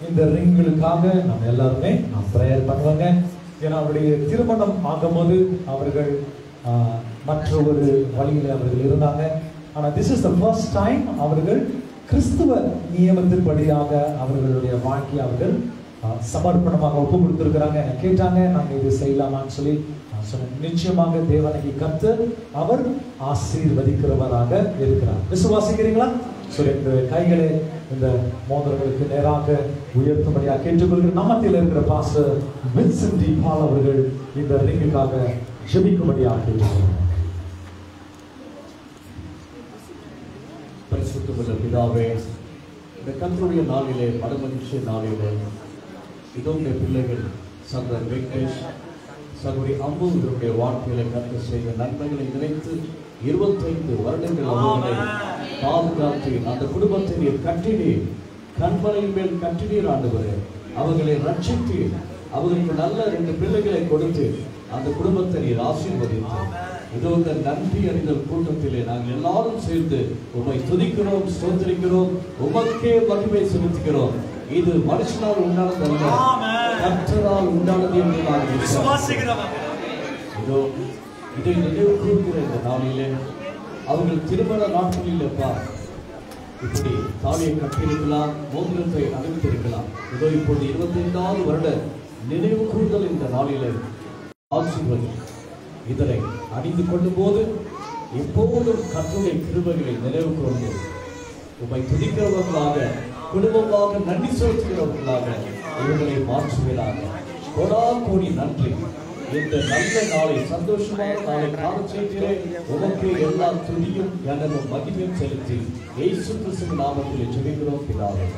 இந்த ரிங்களுக்காக நம்ம எல்லாருமே நாம் பிரேயர் பண்ணுவாங்க. ஏன்னா அவருடைய திருமணம் ஆகும்போது அவர்கள் மற்ற ஒரு வழியில் அவர்கள் இருந்தாங்க. ஆனால் this is the first time அவர்கள் கிறிஸ்துவ நியமத்தின்படியாக அவர்களுடைய வாழ்க்கையை அவர்கள் சமர்ப்பணமாக ஒப்பு கொடுத்திருக்கிறாங்க. கேட்டாங்க நாங்கள் இது செய்யலாமான்னு சொல்லி நான் சொன்னேன். நிச்சயமாக தேவனை கர்த்தர் அவர் ஆசீர்வதிக்கிறவராக இருக்கிறார். விசுவாசிக்கிறீங்களா? சொல்லி கைகளை இந்த மோதிரங்களுக்கு நேராக உயர்த்தும்படியாக கேட்டுக்கொள்கிற நம்மத்தில் இருக்கிற பாஸ்டர் வின்சென்ட் டி பால் அவர்கள் இந்த ரிங்குக்காக ஜெபிக்கும்படியாக கேட்டுக்கொள்கிறார். பரிசுத்தமுள்ள பிதாவே, இந்த கர்த்தருடைய நாளிலே மனமகிழ்ச்சி நாளிலே இதோ இந்த பிள்ளைகள் சகோதரர் வெங்கடேஷ் சகோதரி அம்பு இவருடைய வாழ்க்கையில கர்த்தர் செய்த நன்மைகளை நினைத்து 25 வருடங்கள் அவர்களை பாதுகாத்து அந்த குடும்பத்தை நீர் கட்டினீர், கண்மலையின் மேல் கட்டினீர் ஆண்டவரே. அவர்களை ரட்சித்து அவர்களுக்கு நல்ல 2 பிள்ளைகளை கொடுத்து அந்த குடும்பத்தை நீர் ஆசீர்வதித்தார். இதோ இந்த நன்றி அறிதல் கூட்டத்திலே நாங்கள் எல்லாரும் சேர்ந்து உம்மை துதிக்கிறோம், ஸ்தோத்திரிக்கிறோம், உமக்கே மகிமை செலுத்துகிறோம். இது மனுஷனால் உண்டானதல்ல, கர்த்தரால் உண்டானது என்று நாங்கள் விசுவாசிக்கிறோம். இதோ இதை நினைவு கூறுகிற இந்த நாளிலே அவர்கள் திருமண நாட்களில்ப்பா இப்படி தாலியை கட்டியிருக்கலாம், மோதிரத்தை அணிவித்திருக்கலாம். இதோ இப்போது 25வது வருட நினைவு கூறுதல் இந்த நாளிலே ஆசீர்வதி. இதனை அணிந்து கொள்ளும் போது எப்போதும் கர்த்தருடைய கிருபைகளை நினைவு கொண்டு உம்மை துதிக்கிறவர்களாக, குடும்பமாக நன்றி செலுத்துகிறவர்களாக இவர்களை மாற்றுகிறாங்க. கோடி நன்றி. இந்த நல்ல நாளை, சந்தோஷமான நாளை காண செய்கிறே உமக்கு எல்லா துதியும் எனதும் மகிமையும் செலுத்தி இயேசு கிறிஸ்துவின் நாமத்தில் ஜெபிக்கிறோம் பிதாவே.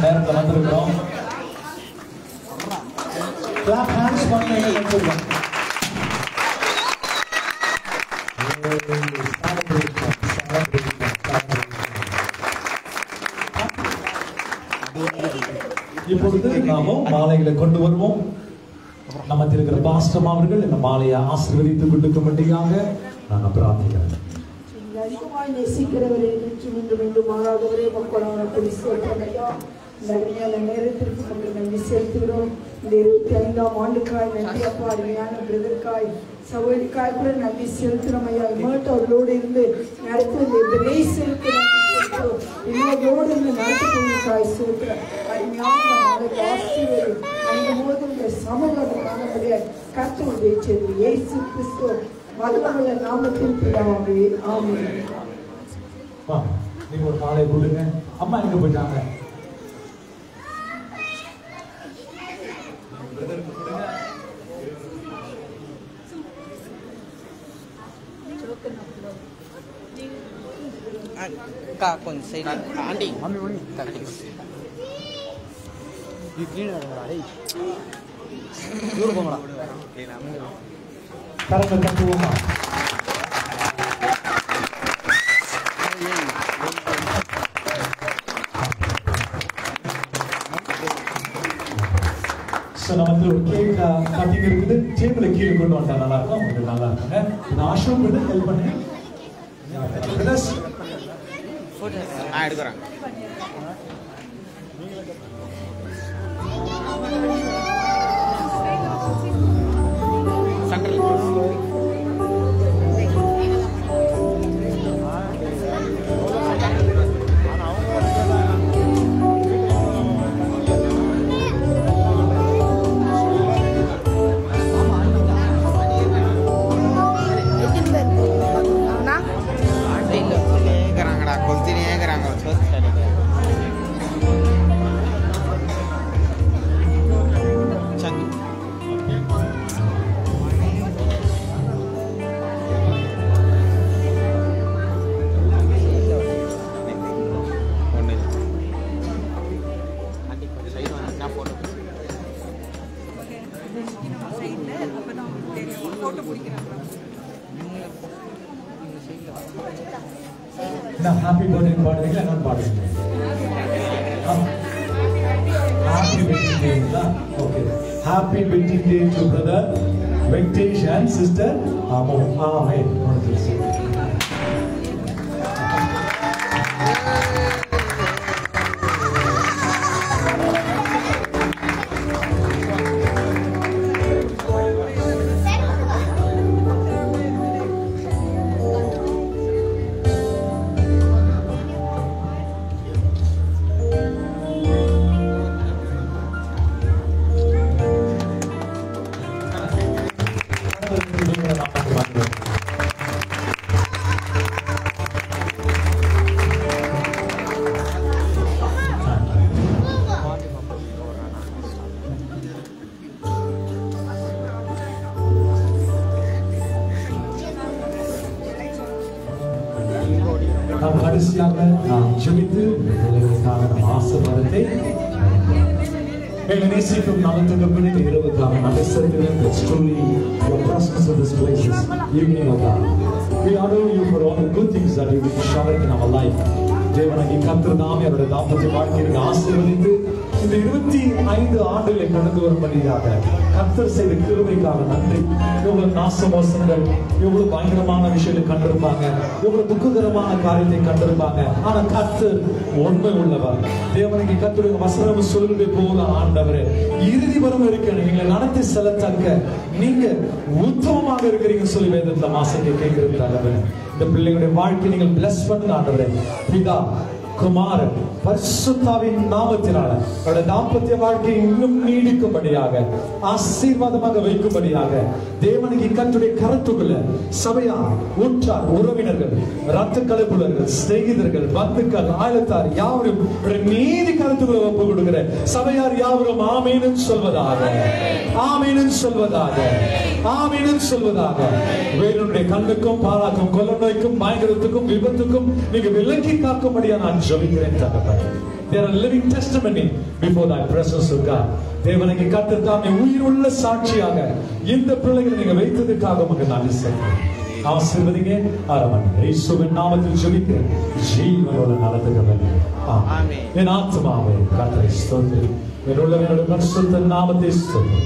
நேரத்தில் வந்திருக்கிறோம். Clap hands பண்ணுங்க. இப்பொழுது நாம மாலைகளை கொண்டு வருவோம். நமக்கு இருக்கிற பாஸ்டம் அவர்கள் இந்த மாலையை ஆசீர்வதித்து கொடுக்கும்படியாக நாங்கள் பிரார்த்திக்கிறோம். அதிகமாய் நேசிக்கிறவரே, மீண்டும் மீண்டும் மாறாதவரே, மக்களான ஐயா இந்த அருமையான நேரத்திற்கு நமக்கு நன்றி செலுத்துகிறோம். இந்த 25ஆம் ஆண்டுக்காய் நன்றி அப்பா. அருமையான பிரதற்காய் சகோதரிக்காய் கூட நன்றி செலுத்துகிறோம் ஐயா. இமர்ட் அவர்களோடு இருந்து நடத்துவது பிரேசலுக்கு நன்றி செலுத்துகிறோம். இவர்களோடு இருந்து நடத்துவதற்காய் செலுத்துகிறோம். அருமையான மாலை ஆசீர்வதி. அந்த போது இந்த சமூகம் காணக்கூடிய கர்த்தருடைய செய்தி இயேசு கிறிஸ்து வல்லமையுள்ள நாமத்தில் பிதாவே, ஆமென். நீங்க ஒரு மாலை கொடுங்க. அம்மா எங்க போயிட்டாங்க? Kak kon say Andy. Mami mami. You clean it hey. Dulu pomala. கரங்களை தட்டுவோமா? நமக்கு ஒரு கேக் கட்டிங் இருக்குது. டேபிள கீழே கொண்டு வந்தா நல்லா இருக்கும். உங்களுக்கு நல்லா இருக்குங்க. நான் ஆஷோ கிட்ட ஹெல்ப் பண்ணி பிளஸ் எடுக்கறாங்க. happy birthday பாடுவீங்களா என்ன பாடுவீங்க? Happy wedding day. Okay. Happy wedding day to brother Venkatesh and sister Amo. Amen. நாம் கடைசியாக நாம் ஜெபித்து உங்களுக்காக நம் ஆசீர்வாதத்தை எங்களை நேசிக்கும் நலத்துக்கு இரவுக்காக நடைசெலுத்துகிறேன். That's truly your presence in this place this evening, O God. We honor you for all the good things that you will shower in our life. தேவனாகிய கர்த்தர் தாமே அவருடைய தாம்பத்திய வாழ்க்கையை ஆசீர்வதித்து இந்த 25 ஆண்டுகளை கடந்து வரும்படியாக கர்த்தர் செய்த கிருபைக்காக நன்றி. எவ்வளவு நாசமோசங்கள், எவ்வளவு பயங்கரமான விஷயங்களை கண்டிருப்பாங்க, எவ்வளவு துக்ககரமான காரியத்தை கண்டிருப்பாங்க. ஆனா கர்த்தர் உண்மை உள்ளவர். தேவனாகிய கர்த்தருடைய வசனம் சொல்லுவதை போல ஆண்டவரே இறுதி வரும் இருக்கிற எங்களை நடத்தி செல்லத்தக்க நீங்க உத்தமமாக இருக்கிறீங்க சொல்லி வேதத்துல மாசத்தை கேட்கிறது. இந்த பிள்ளைகளுடைய வாழ்க்கை நீங்கள் பிளஸ் பண்ணுங்க ஆண்டவரே. பிதா குமாரன் பரிசுத்தாவின் நாமத்தினால அவருடைய தாம்பத்திய வாழ்க்கை இன்னும் நீடிக்கும்படியாக ஆசீர்வாதமாக வைக்கும்படியாக தேவனுக்கு கர்த்தருடைய கரத்துக்குள்ள சபையா உற்றார் உறவினர்கள் ரத்த கலப்புலர்கள் சிநேகிதர்கள் பந்துக்கள் ஆயத்தார் யாவரும் நீதி கருத்துக்களை ஒப்பு கொடுக்கிற சபையார் யாவரும் ஆமீனு சொல்வதாக, ஆமீனு சொல்வதாக, ஆமீனு சொல்வதாக. வேறொன்றுடைய கண்ணுக்கும் பாலாக்கும் கொல்ல நோய்க்கும் பயங்கரத்துக்கும் விபத்துக்கும் நீங்க விலக்கி காக்கும்படியா நான் ஜெபிக்கிறேன் தகப்பனே. They are a living testimony before thy presence, O God. தேவனுக்கு கர்த்தர் தாமே உயிருள்ள சாட்சியாக இந்த பிள்ளைகளை நீங்க வைத்ததுக்காக உங்களுக்கு நன்றி சொல்றேன். ஆசீர்வதிங்க ஆரம்பம் இயேசுவின் நாமத்தில் ஜெபிக்கிறேன் ஜீவனோட நலத்துக்கு ஆமென். என் ஆத்மாவே கர்த்தரை ஸ்தோத்திரி, என் உள்ளவனோட பரிசுத்த நாமத்தை ஸ்தோத்திரி.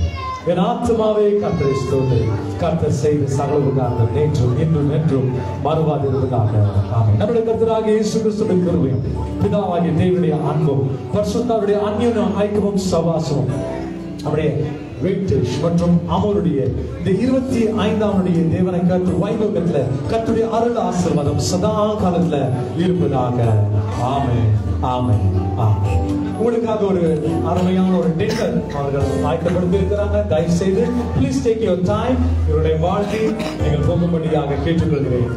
என் ஆத்மாவே கர்த்தரை ஸ்தோத்திரி. கர்த்தர் செய்த சகல உபகாரங்கள் நேற்றும் இன்றும் என்றும் மறவாதிருப்பதாக. ஆமென். நம்முடைய கர்த்தராகிய இயேசு கிறிஸ்துவின் கிருபையும் பிதாவாகிய தேவனுடைய அன்பும் பரிசுத்தாவினுடைய அந்யோன்ய ஐக்கியமும் சவாசமும் நம்முடைய வெங்கடேஷ் மற்றும் அமருடைய இந்த 25ஆம் தேவனை கர்த்தர் வைபவத்துல கர்த்தருடைய அருள் ஆசீர்வாதம் சதா காலத்துல இருப்பதாக. ஆமென், ஆமென், ஆமென். உங்களுக்காக ஒரு அருமையான ஒரு டின்னர் அவர்கள் ஆயத்தப்படுத்தி இருக்கிறாங்க. தயவு செய்து ப்ளீஸ் டேக் யுவர் டைம். இவருடைய வாழ்க்கை நீங்கள் போகும்படியாக கேட்டுக்கொள்கிறேன்.